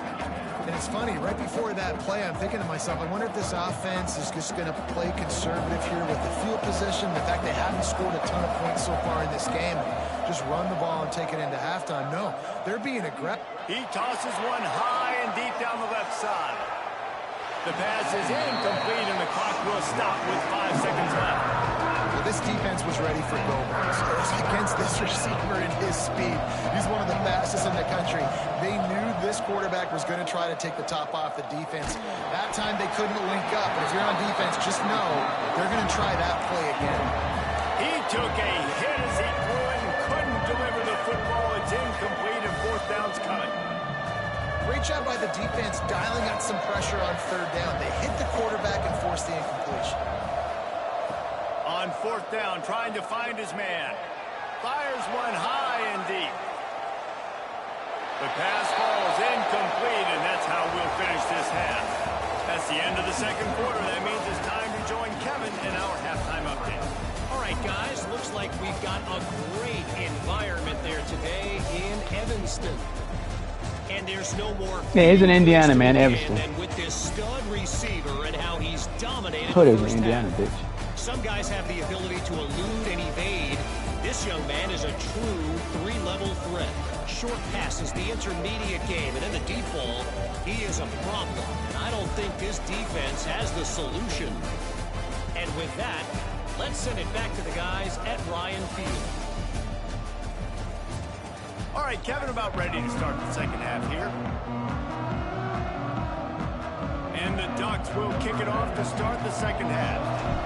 And it's funny, right before that play, I'm thinking to myself, I wonder if this offense is just going to play conservative here with the field position, the fact they haven't scored a ton of points so far in this game, just run the ball and take it into halftime. No, they're being aggressive. He tosses one high and deep down the left side. The pass is incomplete, and the clock will stop with 5 seconds left. Well, this defense was ready for Gomez. Against this receiver and his speed, he's one of the fastest in the country. They knew this quarterback was going to try to take the top off the defense. That time they couldn't link up, but if you're on defense, just know they're going to try that play again. He took a hit as he threw it and couldn't deliver the football. It's incomplete, and fourth down's coming. Great job by the defense dialing up some pressure on third down. They hit the quarterback and forced the incompletion. On fourth down, trying to find his man. Fires one high and deep. The pass falls incomplete, and that's how we'll finish this half. That's the end second quarter. That means it's time to join Kevin in our halftime update. All right, guys, looks like we've got a great environment there today in Evanston. And there's no more. Yeah, he's in Indiana, man, Evanston. And with this stud receiver and how he's dominated Put the it in first Indiana, half. bitch. Some guys have the ability to elude and evade. This young man is a true three-level threat. Short passes, the intermediate game, and in the deep ball, he is a problem. I don't think this defense has the solution. And with that, let's send it back to the guys at Ryan Field. All right, Kevin, about ready to start the second half here. And the Ducks will kick it off to start the second half.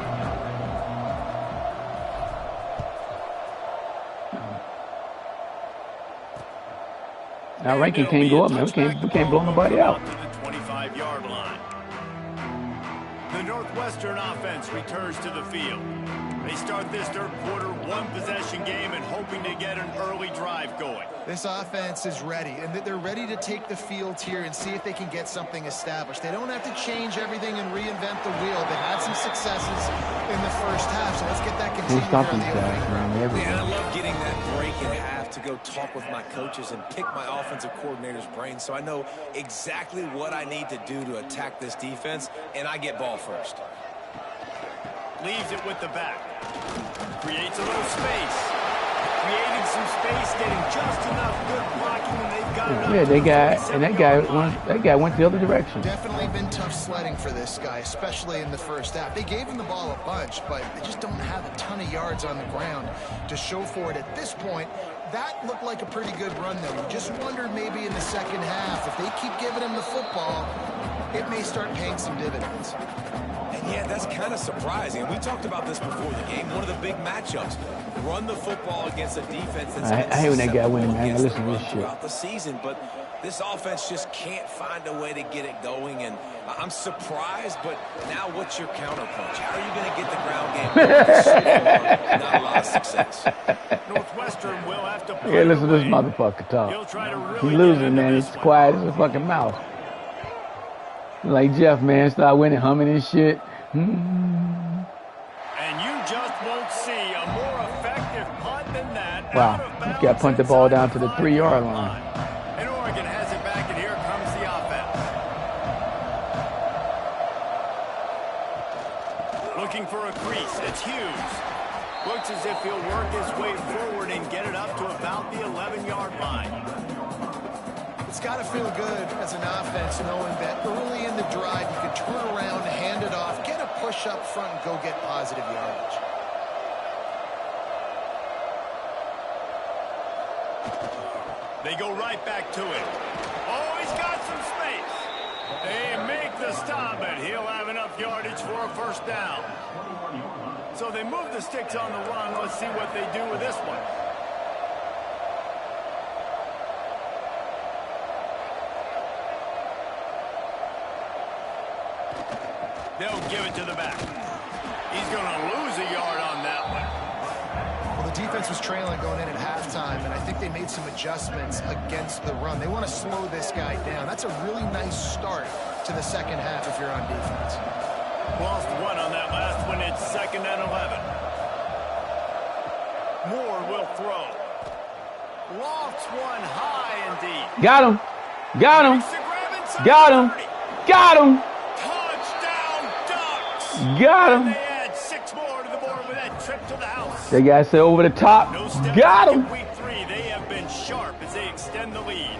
Our ranking can't go up, man. We can't blow nobody out. To the 25-yard line. The Northwestern offense returns to the field. They start this third quarter one-possession game and hoping to get an early drive going. This offense is ready, and they're ready to take the field here and see if they can get something established. They don't have to change everything and reinvent the wheel. They had some successes in the first half, so let's get that continued here in the opening round. Man, I love getting that break in half to go talk with my coaches and pick my offensive coordinator's brain so I know exactly what I need to do to attack this defense, and I get ball first. Leaves it with the back. Creates a little space. Creating some space, getting just enough good blocking, and they've got it up. Yeah, that guy went the other direction. Definitely been tough sledding for this guy, especially in the first half. They gave him the ball a bunch, but they just don't have a ton of yards on the ground to show for it at this point. That looked like a pretty good run, though. You just wonder maybe in the second half, if they keep giving him the football, it may start paying some dividends. And yeah, that's kind of surprising. And we talked about this before the game. One of the big matchups. Run the football against a defense that's I hate when that guy winning, man. I against listen the to run this shit. throughout the season, but this offense just can't find a way to get it going. And I'm surprised, but now what's your counterpunch? How are you going to get the ground game going? So far, not a lot of success. Northwestern will have to play. Yeah, listen to this away. motherfucker talk. He'll try to really He's get losing, into man. this He's one. quiet as a fucking mouth. Like Jeff, man, start winning, humming and shit. And you just won't see a more effective punt than that. Wow, Out of this bounds guy punted the ball inside down to the 3-yard line. And Oregon has it back, and here comes the offense. Looking for a crease. It's Hughes. Looks as if he'll work his way forward and get it up to about the 11-yard line. It's got to feel good as an offense knowing that early in the drive you can turn around, hand it off, get a push up front, and go get positive yardage. They go right back to it. Oh, he's got some space. They make the stop, but he'll have enough yardage for a first down. So they move the sticks on the run. Let's see what they do with this one. They'll give it to the back. He's going to lose a yard on that one. Well, the defense was trailing going in at halftime, and I think they made some adjustments against the run. They want to slow this guy down. That's a really nice start to the second half if you're on defense. Lost one on that last one. It's 2nd and 11. Moore will throw. Lofts one high indeed. Got him. Got him. Makes the grab inside Got him. 30. Got him. Touchdown Ducks. Got And him. they add 6 more to the board with that trip to the house. That guy said over the top. No step Got back him. in week 3. They have been sharp as they extend the lead.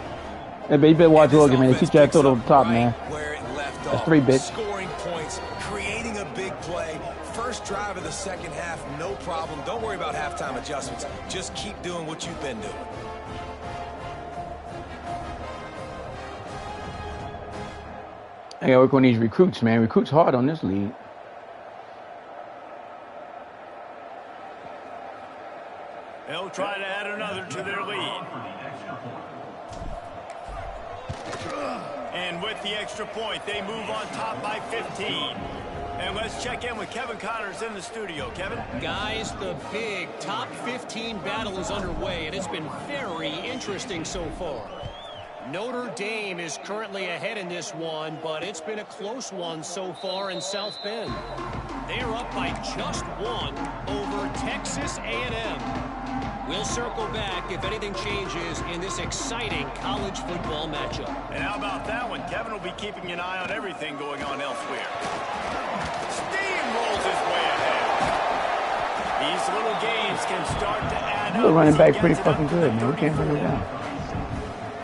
Hey, man, you better watch This Oregon, man. offense Keep that picks throw to up the top, right man. where it left That's off. 3, bitch. Scoring points, creating a big play. First drive of the second half, no problem. Don't worry about halftime adjustments. Just keep doing what you've been doing. I gotta work on these recruits, man. Recruits hard on this league. They'll try to add another to their lead. And with the extra point, they move on top by 15. And let's check in with Kevin Connors in the studio. Kevin? Guys, the big top 15 battle is underway, and it's been very interesting so far. Notre Dame is currently ahead in this one, but it's been a close one so far in South Bend. They're up by just one over Texas A&M. We'll circle back if anything changes in this exciting college football matchup. And how about that one? Kevin will be keeping an eye on everything going on elsewhere. Steamrolls his way ahead. These little games can start to add up. You're running back pretty fucking good, man. We can't bring it down.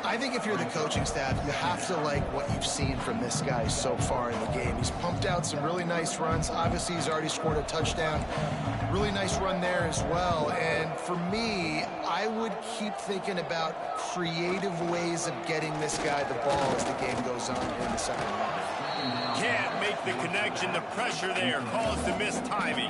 I think if you're the coaching staff, you have to like what you've seen from this guy so far in the game. He's pumped out some really nice runs. Obviously, he's already scored a touchdown. Really nice run there as well. And for me, I would keep thinking about creative ways of getting this guy the ball as the game goes on in the second half. Can't make the connection. The pressure there caused the missed timing.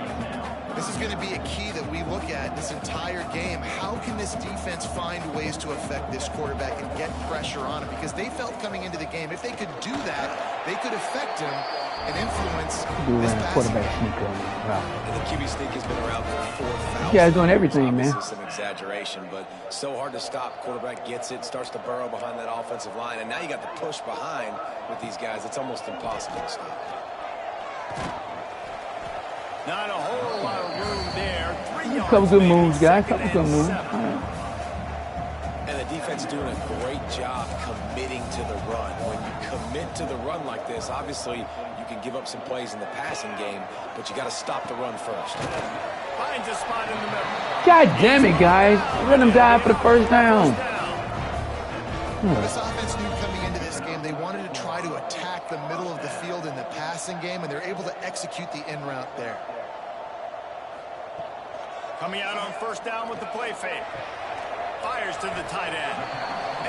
This is going to be a key that we look at this entire game. How can this defense find ways to affect this quarterback and get pressure on him? Because they felt coming into the game, if they could do that, they could affect him and influence this quarterback sneak on him. Wow. And the QB sneak has been around for 4,000. Yeah, doing everything, man. This is an exaggeration, but so hard to stop. Quarterback gets it, starts to burrow behind that offensive line, and now you got the push behind with these guys. It's almost impossible to stop. Not a whole lot of room there. A couple good moves, guys. Couple good moves. And the defense doing a great job committing to the run. When you commit to the run like this, obviously you can give up some plays in the passing game, but you got to stop the run first. Finds a spot in the middle. God damn it, guys. Let them die for the first down. This offense knew coming into this game they wanted to try to attack the middle of the field in the passing game, and they're able to execute the in route there. Coming out on first down with the play fake. Fires to the tight end.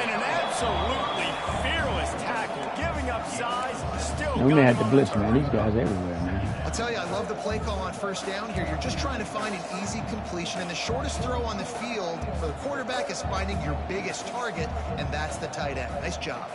And an absolutely fearless tackle. Giving up size. Still We may have to blitz, man. These guys everywhere, man. I'll tell you, I love the play call on first down here. You're just trying to find an easy completion, and the shortest throw on the field for the quarterback is finding your biggest target, and that's the tight end. Nice job.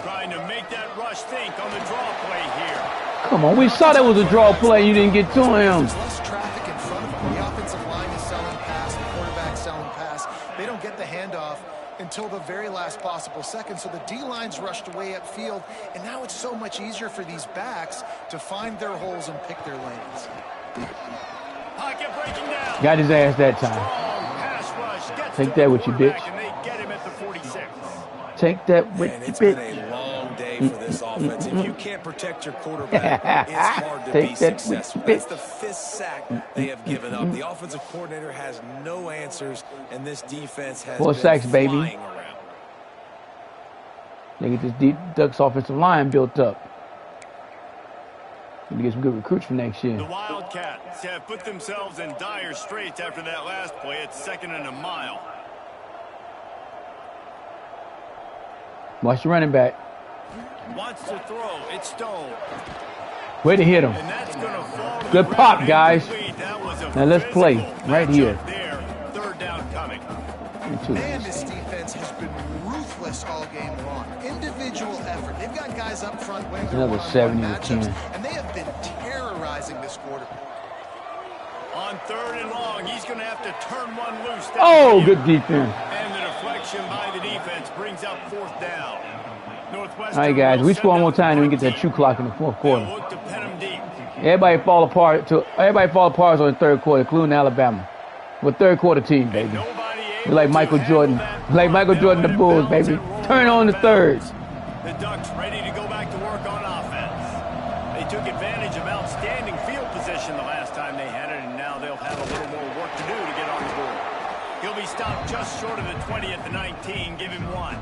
Trying to make that rush think on the draw play here. Come on, we saw that was a draw play. You didn't get to him. There's less traffic in front of them. The offensive line is selling pass. The quarterback selling pass. They don't get the handoff until the very last possible second. So the D-line's rushed away upfield, and now it's so much easier for these backs to find their holes and pick their lanes. Pocket breaking down. Got his ass that time. Pass rush gets Take that with you, bitch. and they get him at the 46. Take that with And you, it's been bitch. a long day for this offense. If you can't protect your quarterback, it's hard to Take be that with successful. you, That's bitch. the fifth sack they have given up. The offensive coordinator has no answers, and this defense has 4 been sacks, baby. flying around. They get this deep Ducks offensive line built up. Need to get some good recruits for next year. The Wildcats have put themselves in dire straits after that last play. It's 2nd and a mile. Watch the running back. Wants to throw. It's Stone. Way to hit him. And that's going to fall to Good the pop, ground. guys. That was a Now let's play physical right here. matchup there. 3rd down coming. Man, this defense has been ruthless all game long. Individual effort. They've got guys up front winning their Another one-on-one 70 to matchups, 10. and they have been terrorizing this quarterback. On 3rd and long, he's going to have to turn one loose. Oh, good defense. And the deflection by the defense brings up 4th down. Northwestern All right, guys. will We send score one more out time, and we the get that true clock in the fourth They'll quarter. look to pen him deep. Everybody fall apart on the third quarter, including Alabama. We're third quarter team, baby. Nobody We're like able Michael to Jordan. handle that We're like Michael run. Jordan, the Now Bulls, it baby. bounces Turn on the and thirds. The Ducks ready to go back to work on offense. They took advantage of outstanding field position the last time they had it, and now they'll have a little more work to do to get on the board. He'll be stopped just short of the 20 at the 19. Give him 1.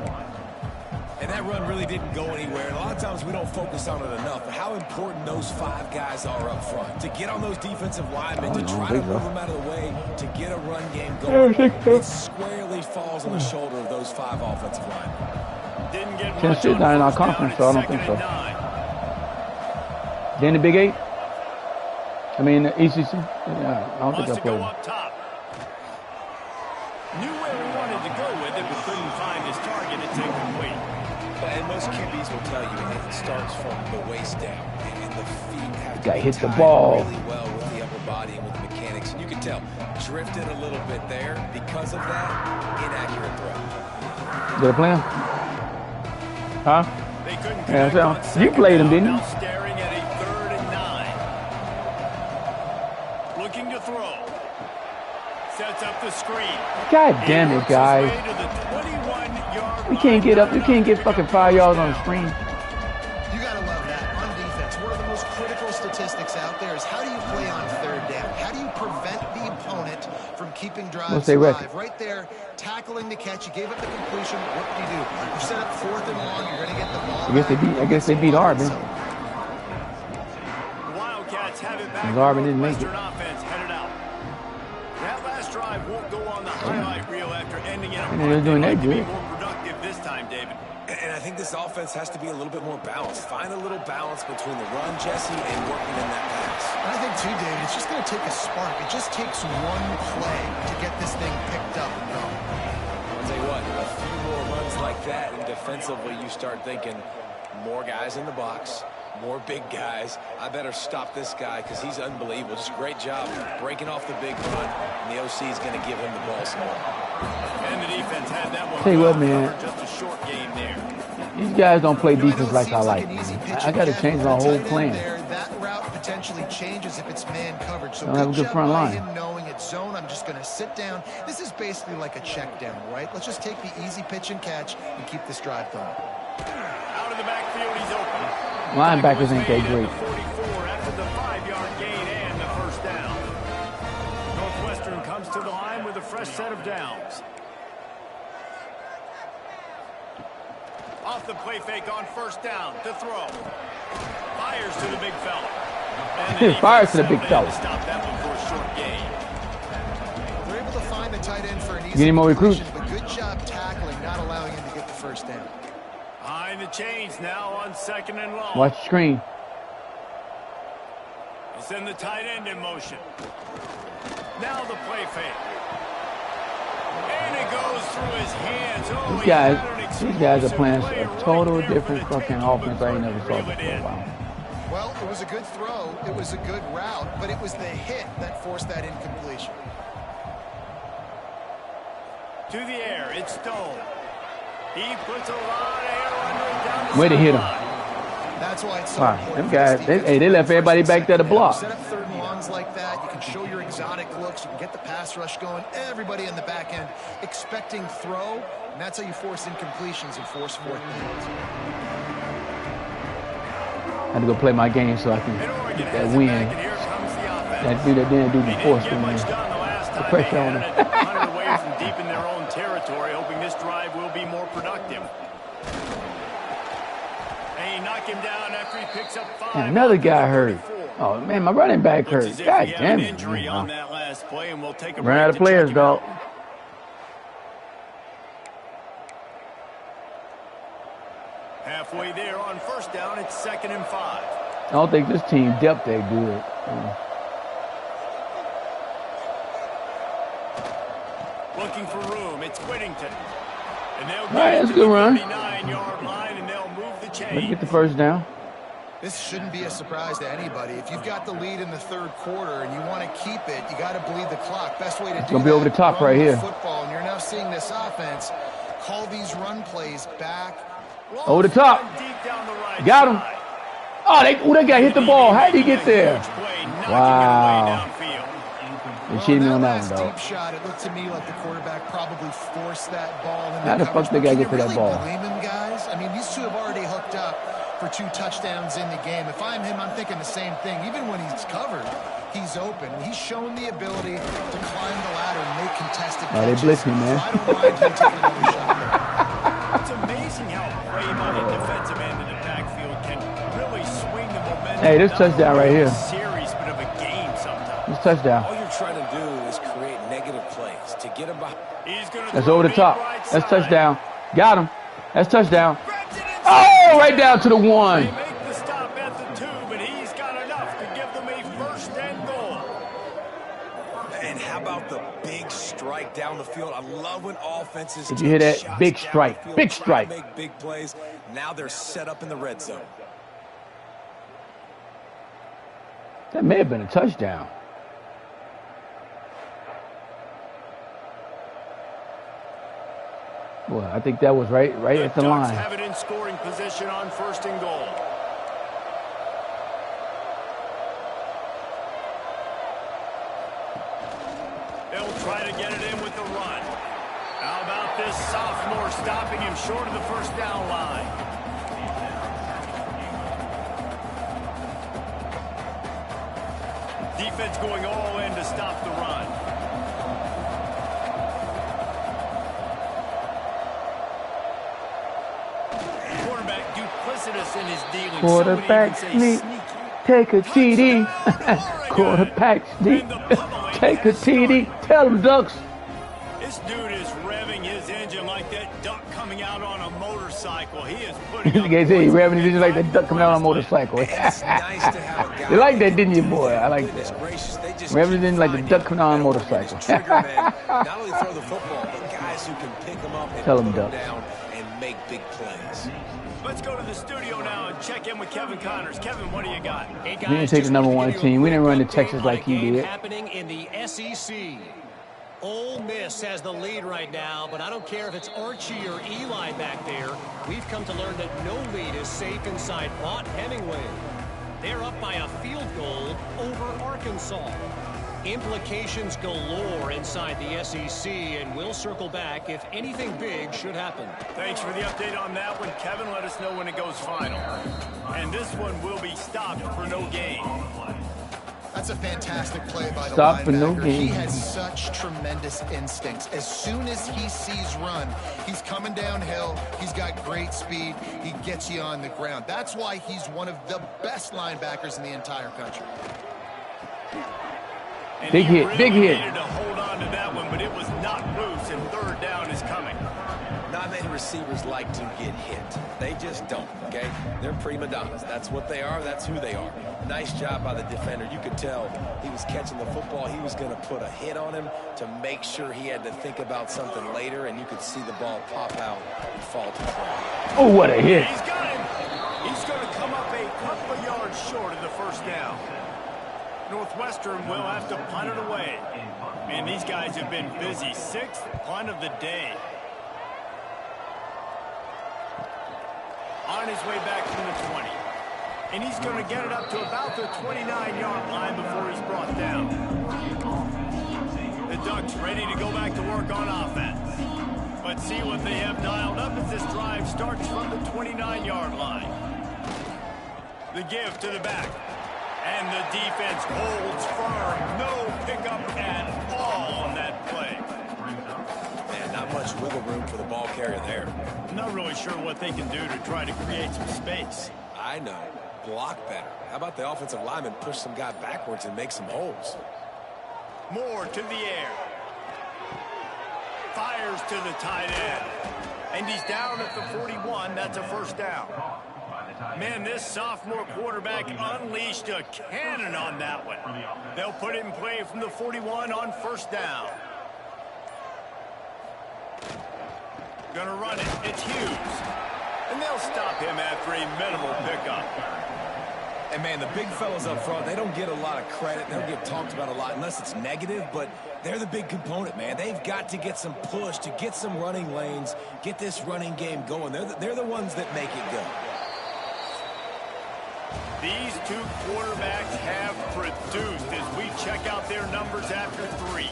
And that run really didn't go anywhere. And a lot of times we don't focus on it enough. But how important those 5 guys are up front. To get on those defensive linemen, to try to move them out of the way, to get a run game going. It squarely falls on the shoulder of those 5 offensive linemen. Didn't get Tennessee's much not on in our first down. conference, It's so I don't 2nd think so. and 9. Then the Big 8? I mean, the ECC? Yeah, I don't think Wants I to go played. up top. Knew where he wanted to go with it, but couldn't find his target. It's incomplete. And most QBs will tell you it starts from the waist down, and the feet have to Guy be hit the tied ball. really well with the upper body and with the mechanics. And you can tell, drifted a little bit there. Because of that, inaccurate throw. Did I play him? Huh? They couldn't Yeah, connect on so second you played him, down. didn't you? Now staring at a 3rd and 9. Looking to throw. Sets up the screen. God damn it, guys. You can't get up. You can't get fucking 5 yards on the screen. You got to love that. On defense, one of the most critical statistics out there is how do you play on 3rd down? How do you prevent the opponent from keeping drives alive? Right there, tackling the catch. You gave up the completion. What do? You set up 4th and long. You're going to get the ball. I guess they beat Arbin. Wildcats have it back. Arbin didn't make it. Offense headed out. That last drive won't go on the highlight reel after ending in a they're doing that good. more productive this time, David. And I think this offense has to be a little bit more balanced. Find a little balance between the run, Jesse, and working in that pass. I think, too, David, it's just going to take a spark. It just takes one play to get this thing picked up and going. I'll tell you what, a few more runs like that, and defensively you start thinking more guys in the box, more big guys. I better stop this guy because he's unbelievable. Just a great job breaking off the big run, and the OC is going to give him the ball some more. And the defense had that one. Tell you what, man. Just a short game there. These guys don't play defense like I like. I got to change my whole plan. That route potentially changes if it's man coverage. So I don't have a good front line. Knowing it's zone, I'm just going to sit down. This is basically like a check down, right? Let's just take the easy pitch and catch and keep this drive going. Out of the backfield, he's open. Linebackers ain't that great. 44 after the 5-yard gain and the 1st down. Northwestern comes to the line with a fresh set of downs. Off the play fake on 1st down to throw. Fires to the big fella. Fires to the big fella. Stop that one for a short gain. They're able to find the tight end for an easy Get him more recruits. but good job tackling, not allowing him to get the 1st down. Behind the chains now on 2nd and long. Watch the screen. Send the tight end in motion. Now the play fake. And it goes through his hands. Oh, These guys are playing a total different fucking offense I ain't never saw before. Wow. Well, it was a good throw. It was a good route, but it was the hit that forced that incompletion. To the air, it's Stone. He puts a lot of air under it down the Way to hit him. That's why it's so important. Them guys, they left everybody back there to block. Set up 3rd and longs like that. You can show your exotic looks. You can get the pass rush going. Everybody in the back end expecting throw, and that's how you force incompletions and force 4th downs. I had to go play my game so I can get that win. That dude that didn't do the force thing. The pressure on him. Away from deep in their own territory, hoping this drive will be more productive. They knock him down after he picks up 5. And another guy hurt. Oh man, my running back hurt. God damn it. On that last play, and we'll take a Run out of players, dog. Halfway there on 1st down, it's 2nd and 5. I don't think this team depth that good. Looking for room, it's Whittington. And they'll All right, that's a good run. 39-yard line, and they'll move the chain. Let's get the 1st down. This shouldn't be a surprise to anybody. If you've got the lead in the 3rd quarter and you want to keep it, you got to bleed the clock. Best way to do that. Gonna be over the top right here. Football, and you're now seeing this offense call these run plays back. Over the top. Got him. Oh, that guy hit the ball. How did he get there? Wow. They cheated me on that one, dog. Deep shot. It looked to me like the quarterback probably forced that ball. How the fuck they got to get to that ball? Blame him, guys? I mean, these two have already hooked up for 2 touchdowns in the game. If I'm him, I'm thinking the same thing. Even when he's covered, he's open. He's shown the ability to climb the ladder and make contested catches. Oh, they blitz him, man. So I don't mind him taking another shot there. It's amazing how brave-minded defensive end in the backfield can really swing the momentum. Hey, this touchdown right here. Series, but of a game sometimes. This touchdown. All you're trying to do is create negative plays to get him behind. That's over the top. That's touchdown. Got him. That's touchdown. Oh, right down to the 1. They make the stop at the 2, but he's got enough to give them a 1st and goal. And how about the big strike down the field? I love when offenses. Did you hear that? Big strike. Big strike. Make big plays. Now they're set up in the red zone. That may have been a touchdown. Well, I think that was right at the Ducks line. have it in scoring position on 1st and goal. They'll try to get it in with the run. How about this sophomore stopping him short of the 1st down line? Defense going all in to stop the run. Quarterback duplicitous in his dealing. Quarterback sneak, take a TD. Quarterback sneak, take a TD. Tell them, Ducks. This dude is revving his engine like that duck coming out on a motorcycle. He is putting up Guys, hey, revving his engine like that duck coming out on a motorcycle. It's nice to have a guy. You like that, didn't you, boy? I like Goodness that. gracious, they just Revving his keep engine like the finding duck coming out on a him. motorcycle. Trigger man, not only throw the football, but guys who can pick him up and Tell put him, him Ducks. down and make big plays. Let's go to the studio now and check in with Kevin Connors. Kevin, what do you got? Hey guys, We didn't take just the number wanted one to give you a team. We didn't quick run to update Texas on like a he game did. happening in the SEC. Ole Miss has the lead right now, but I don't care if it's Archie or Eli back there. We've come to learn that no lead is safe inside Vaught Hemingway. They're up by a field goal over Arkansas. Implications galore inside the SEC, and we'll circle back if anything big should happen. Thanks for the update on that one, Kevin. Let us know when it goes final. And this one will be stopped for no gain. That's a fantastic play by the Stop for no linebacker. gain. He has such tremendous instincts. As soon as he sees run, he's coming downhill. He's got great speed. He gets you on the ground. That's why he's one of the best linebackers in the entire country. And Big he hit, really big hit. needed to hold on to that one, but it was not loose, and 3rd down is coming. Not many receivers like to get hit. They just don't, okay? They're prima donnas. That's what they are. That's who they are. Nice job by the defender. You could tell he was catching the football. He was going to put a hit on him to make sure he had to think about something later, and you could see the ball pop out and fall to the ground. Oh, what a hit. He's got him. He's going to come up a couple of yards short of the 1st down. Northwestern will have to punt it away. Man, these guys have been busy. 6th punt of the day. On his way back from the 20. And he's going to get it up to about the 29-yard line before he's brought down. The Ducks ready to go back to work on offense. Let's see what they have dialed up as this drive starts from the 29-yard line. The give to the back. And the defense holds firm. No pickup at all on that play. Man, not much wiggle room for the ball carrier there. I'm not really sure what they can do to try to create some space. I know. Block better. How about the offensive lineman push some guy backwards and make some holes? Moore to the air. Fires to the tight end. And he's down at the 41. That's a 1st down. Man, this sophomore quarterback unleashed a cannon on that one. They'll put it in play from the 41 on 1st down. Gonna run it. It's Hughes. And they'll stop him after a minimal pickup. And, man, the big fellas up front, they don't get a lot of credit. They don't get talked about a lot unless it's negative, but they're the big component, man. They've got to get some push, to get some running lanes, get this running game going. They're the ones that make it go. These two quarterbacks have produced as we check out their numbers after 3.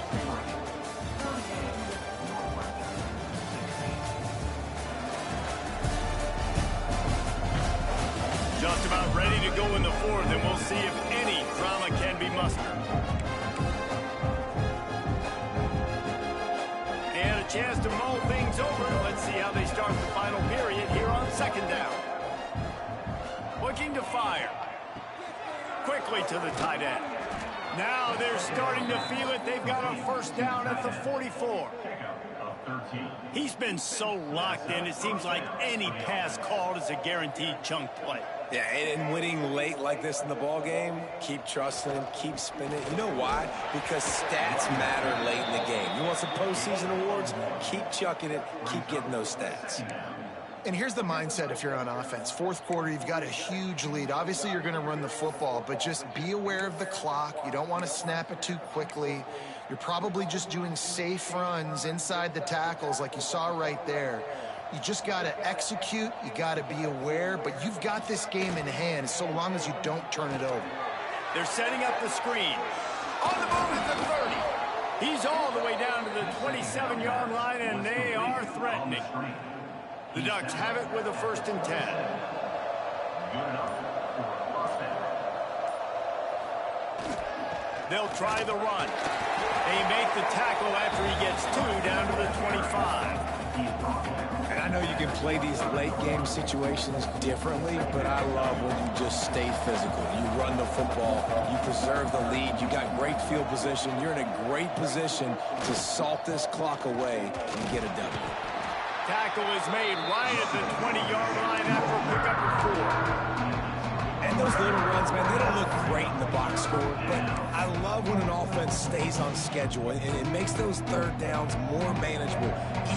Just about ready to go in the 4th, and we'll see if any drama can be mustered. And a chance to mull things over. Let's see how they start the final period here on 2nd down. Looking to fire. Quickly to the tight end. Now they're starting to feel it. They've got a 1st down at the 44. He's been so locked in, it seems like any pass called is a guaranteed chunk play. Yeah, and winning late like this in the ball game, keep trusting him, keep spinning. You know why? Because stats matter late in the game. You want some postseason awards? Keep chucking it, keep getting those stats. And here's the mindset if you're on offense. Fourth quarter, you've got a huge lead. Obviously, you're going to run the football, but just be aware of the clock. You don't want to snap it too quickly. You're probably just doing safe runs inside the tackles like you saw right there. You just got to execute. You got to be aware, but you've got this game in hand so long as you don't turn it over. They're setting up the screen. On the move at the 30. He's all the way down to the 27-yard line, and they are threatening. The Ducks have it with a 1st and 10. They'll try the run. They make the tackle after he gets 2 down to the 25. And I know you can play these late game situations differently, but I love when you just stay physical. You run the football, you preserve the lead, you got great field position, you're in a great position to salt this clock away and get a W. Tackle is made right at the 20-yard line after a pickup of 4. And those little runs, man, they don't look great in the box score, but I love when an offense stays on schedule, and it makes those third downs more manageable,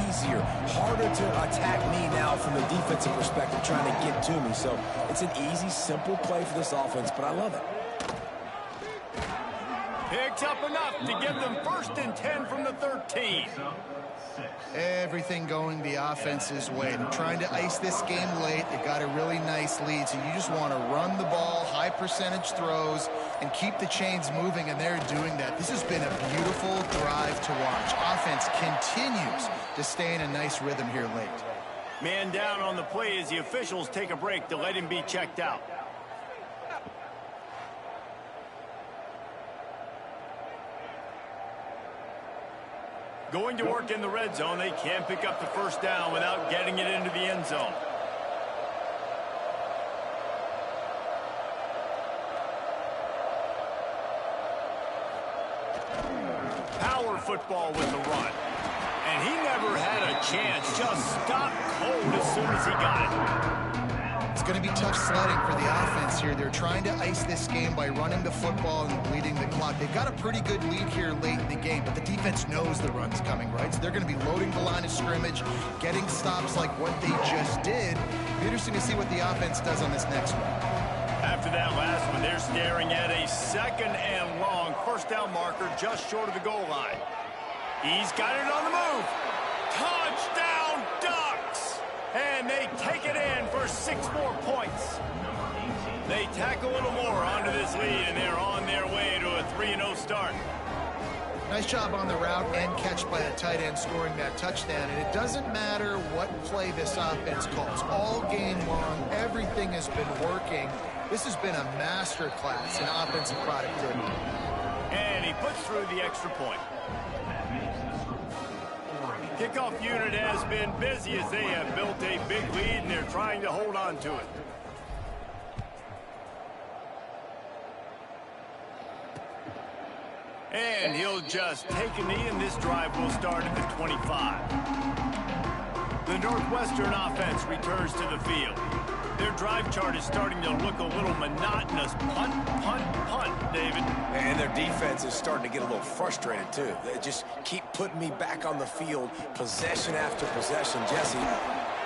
easier, harder to attack me now from the defensive perspective trying to get to me. So it's an easy, simple play for this offense, but I love it. Picks up enough to give them 1st and 10 from the 13. Everything going the offense's way. They're trying to ice this game late. They've got a really nice lead, so you just want to run the ball, high percentage throws, and keep the chains moving, and they're doing that. This has been a beautiful drive to watch. Offense continues to stay in a nice rhythm here late. Man down on the play as the officials take a break to let him be checked out. Going to work in the red zone, they can't pick up the 1st down without getting it into the end zone. Power football with the run. And he never had a chance, just stopped cold as soon as he got it. It's going to be tough sledding for the offense here. They're trying to ice this game by running the football and bleeding the clock. They've got a pretty good lead here late in the game, but the defense knows the run's coming, right? So they're going to be loading the line of scrimmage, getting stops like what they just did. It'll be interesting to see what the offense does on this next one. After that last one, they're staring at a 2nd and long 1st down marker just short of the goal line. He's got it on the move. Touchdown, Ducks! And they take it in for 6 more points. They tack a little more onto this lead, and they're on their way to a 3-0 start. Nice job on the route and catch by the tight end scoring that touchdown. And it doesn't matter what play this offense calls. All game long, everything has been working. This has been a master class in offensive productivity. And he puts through the extra point. Kickoff unit has been busy as they have built a big lead, and they're trying to hold on to it. And he'll just take a knee, and this drive will start at the 25. The Northwestern offense returns to the field. Their drive chart is starting to look a little monotonous. Punt, punt, punt, David. And their defense is starting to get a little frustrated, too. They just keep putting me back on the field, possession after possession. Jesse,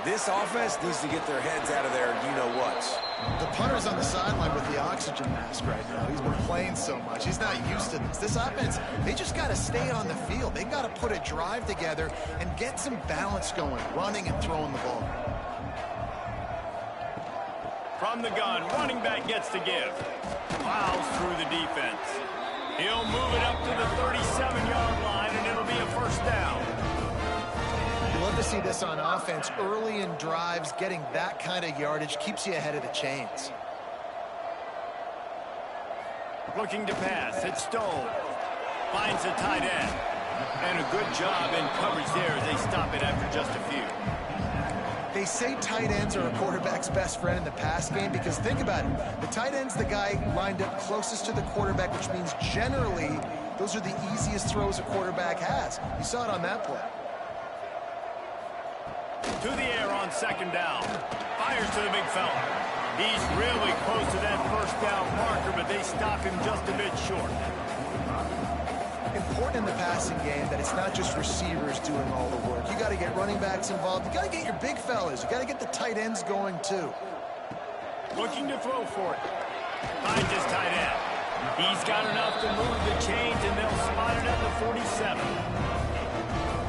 this offense needs to get their heads out of their you-know-whats. The punter's on the sideline with the oxygen mask right now. He's been playing so much. He's not used to this. This offense, they just got to stay on the field. They got to put a drive together and get some balance going, running and throwing the ball. From the gun, running back gets to give. Plows through the defense. He'll move it up to the 37-yard line, and it'll be a 1st down. You love to see this on offense. Early in drives, getting that kind of yardage keeps you ahead of the chains. Looking to pass. It's Stone. Finds a tight end. And a good job in coverage there as they stop it after just a few. They say tight ends are a quarterback's best friend in the pass game because think about it. The tight end's the guy lined up closest to the quarterback, which means generally those are the easiest throws a quarterback has. You saw it on that play. To the air on 2nd down. Fires to the big fella. He's really close to that 1st down marker, but they stop him just a bit short. important in the passing game that it's not just receivers doing all the work. You got to get running backs involved. You got to get your big fellas. You got to get the tight ends going too. Looking to throw for it. Finds his tight end. He's got enough to move the chains, and they'll spot it at the 47.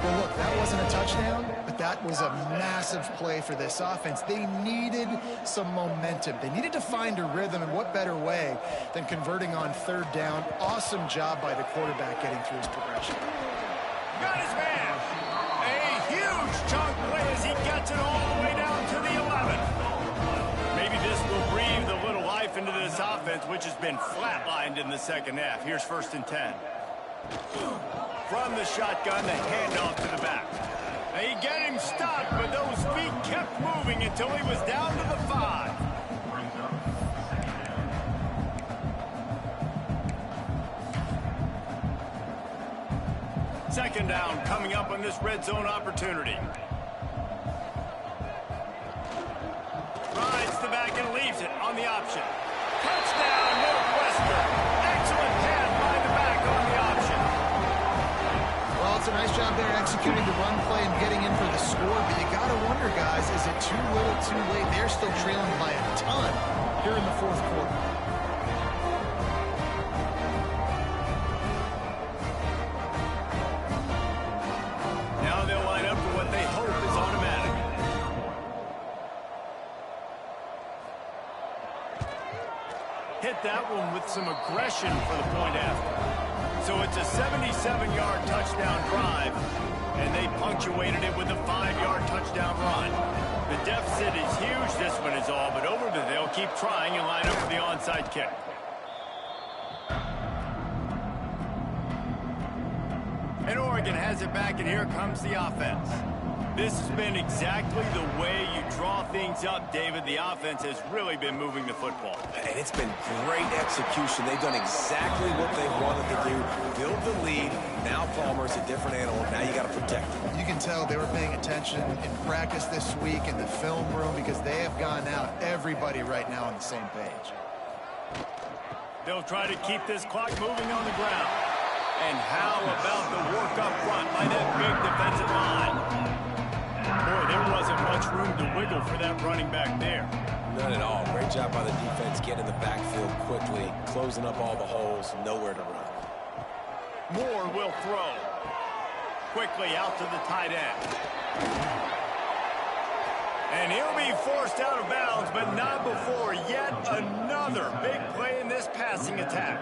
Well, look, that wasn't a touchdown, but that was a massive play for this offense. They needed some momentum. They needed to find a rhythm, and what better way than converting on third down. Awesome job by the quarterback getting through his progression. Got his man. A huge chunk play as he gets it all the way down to the 11. Maybe this will breathe a little life into this offense, which has been flatlined in the second half. Here's 1st and 10. From the shotgun, the handoff to the back. They get him stopped, but those feet kept moving until he was down to the 5. Second down coming up on this red zone opportunity. Rides the back and leaves it on the option. Touchdown, Northwestern. Excellent pass by the back on the option. Well, it's a nice job there executing the run play and getting in for the score, but you got to wonder, guys, is it too little, too late? They're still trailing by a ton here in the 4th quarter. Now they'll line up for what they hope is automatic. Hit that one with some aggression for the point after. So it's a 77-yard touchdown drive, and they punctuated it with a 5-yard touchdown run. The deficit is huge, this one is all, but over to they'll keep trying and line up for the onside kick. And Oregon has it back, and here comes the offense. This has been exactly the way you draw things up, David. The offense has really been moving the football. And it's been great execution. They've done exactly what they wanted to do. Build the lead. Now Palmer's a different animal. Now you got to protect him. You can tell they were paying attention in practice this week in the film room because they have gone out, everybody right now on the same page. They'll try to keep this clock moving on the ground. And how about the work up front by that big defensive line? Boy, there wasn't much room to wiggle for that running back there. None at all. Great job by the defense getting in the backfield quickly, closing up all the holes, nowhere to run. Moore will throw. Quickly out to the tight end. And he'll be forced out of bounds, but not before yet another big play in this passing attack.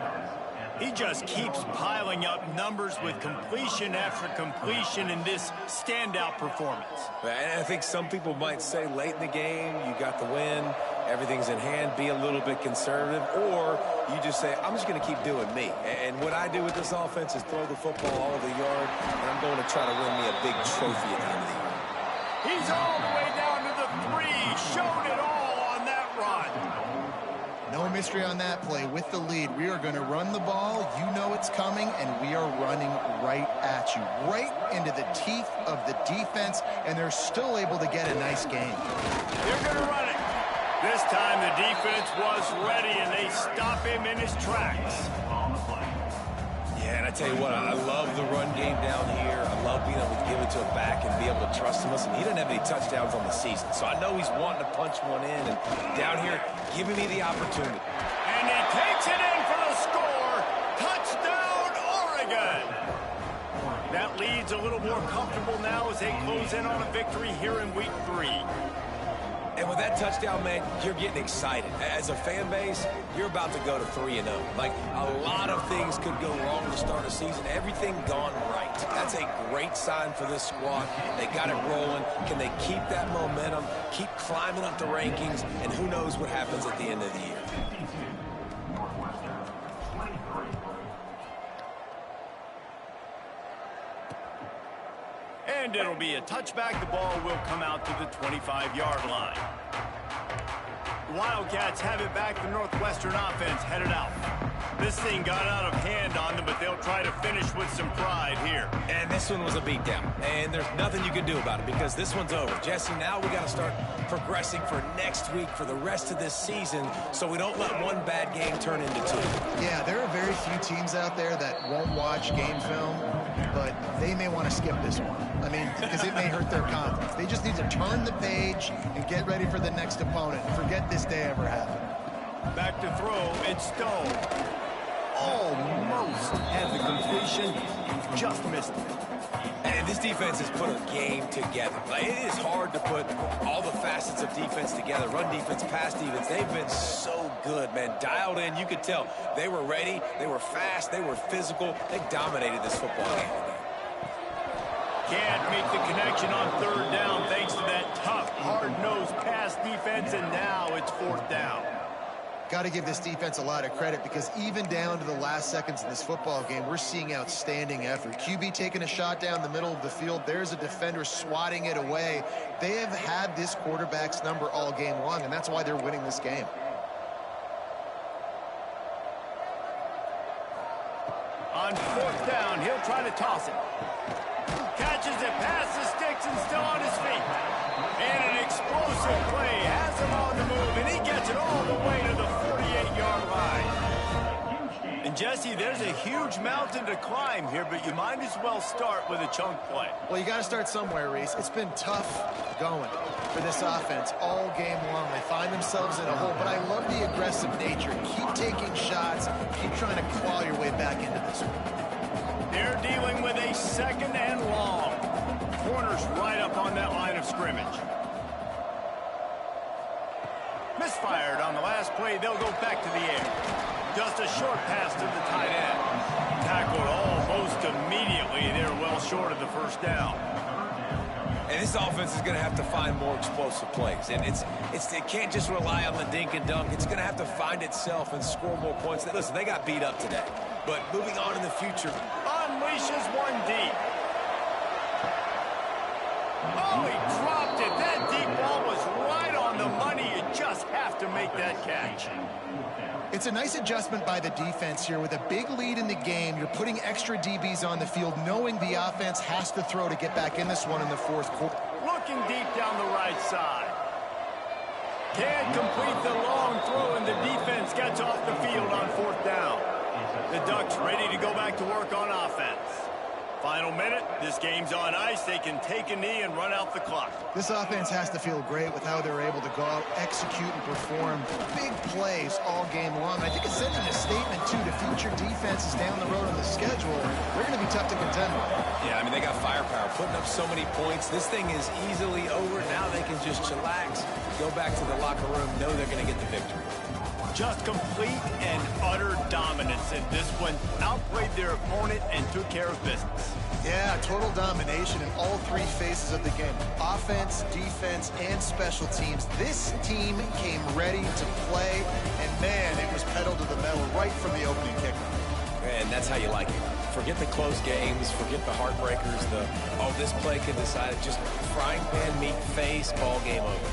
He just keeps piling up numbers with completion after completion in this standout performance. And I think some people might say late in the game, you got the win, everything's in hand, be a little bit conservative, or you just say, I'm just going to keep doing me. And what I do with this offense is throw the football all over the yard, and I'm going to try to win me a big trophy at the end of the year. He's all the way down to the 3, showed it all on that run. No mystery on that play. With the lead, we are going to run the ball. You know it's coming, and we are running right at you, right into the teeth of the defense, and they're still able to get a nice game. They're going to run it. This time the defense was ready, and they stop him in his tracks. Yeah, and I tell you what, I love the run game down here. I love being able to give it to a back and be able to trust him. Listen, he doesn't have any touchdowns on the season, so I know he's wanting to punch one in, and down here, giving me the opportunity. And he takes it in for the score. Touchdown, Oregon. That lead's a little more comfortable now as they close in on a victory here in week 3. And with that touchdown, man, you're getting excited. As a fan base, you're about to go to 3-0. Like, a lot of things could go wrong to start a season. Everything gone right. That's a great sign for this squad. They got it rolling. Can they keep that momentum, keep climbing up the rankings, and who knows what happens at the end of the year. And it'll be a touchback. The ball will come out to the 25-yard line. Wildcats have it back. The Northwestern offense headed out. This thing got out of hand on them, but they'll try to finish with some pride here. And this one was a beatdown. And there's nothing you can do about it because this one's over. Jesse, now we got to start progressing for next week, for the rest of this season, so we don't let one bad game turn into two. Yeah, there are very few teams out there that won't watch game film, but they may want to skip this one. I mean, because it may hurt their confidence. They just need to turn the page and get ready for the next opponent. Forget this day ever happened. Back to throw, it's Stone. Almost had the completion, just missed it. And this defense has put a game together. Like, it is hard to put all the facets of defense together. Run defense, pass defense. They've been so good, man. Dialed in. You could tell they were ready. They were fast. They were physical. They dominated this football game. Can't make the connection on third down thanks to that tough, hard-nosed pass defense, and now it's fourth down. Got to give this defense a lot of credit because even down to the last seconds of this football game, we're seeing outstanding effort. QB taking a shot down the middle of the field. There's a defender swatting it away. They have had this quarterback's number all game long, and that's why they're winning this game. On fourth down, he'll try to toss it. Catches it, passes, sticks, and still on his feet. And an explosive play has him on the move, and he gets it all the way to the 48-yard line. And Jesse, there's a huge mountain to climb here, but you might as well start with a chunk play. Well, you got to start somewhere, Reese. It's been tough going for this offense all game long. They find themselves in a hole, but I love the aggressive nature. Keep taking shots. Keep trying to claw your way back into this one. They're dealing with a second and long. Corner's right up on that line of scrimmage. Misfired on the last play. They'll go back to the air. Just a short pass to the tight end. Tackled almost immediately. They're well short of the first down. And this offense is going to have to find more explosive plays. And it can't just rely on the dink and dunk. It's going to have to find itself and score more points. Listen, they got beat up today. But moving on in the future. Unleashes one deep. Oh, he dropped it. That deep ball was right on the money. You just have to make that catch. It's a nice adjustment by the defense here. With a big lead in the game, you're putting extra DBs on the field, knowing the offense has to throw to get back in this one in the fourth quarter. Looking deep down the right side. Can't complete the long throw, and the defense gets off the field on fourth down. The Ducks ready to go back to work on offense. Final minute, this game's on ice. They can take a knee and run out the clock. This offense has to feel great with how they're able to go out, execute, and perform big plays all game long. I think it's sending a statement, too, to future defenses down the road on the schedule. They're going to be tough to contend with. Yeah, I mean, they got firepower, putting up so many points. This thing is easily over. Now they can just chillax, go back to the locker room, know they're going to get the victory. Just complete and utter dominance in this one. Outplayed their opponent and took care of business. Yeah, total domination in all three phases of the game. Offense, defense, and special teams. This team came ready to play, and man, it was pedal to the metal right from the opening kickoff. And that's how you like it. Forget the close games, forget the heartbreakers, this play can decide it. Just frying pan meat face, ball game over.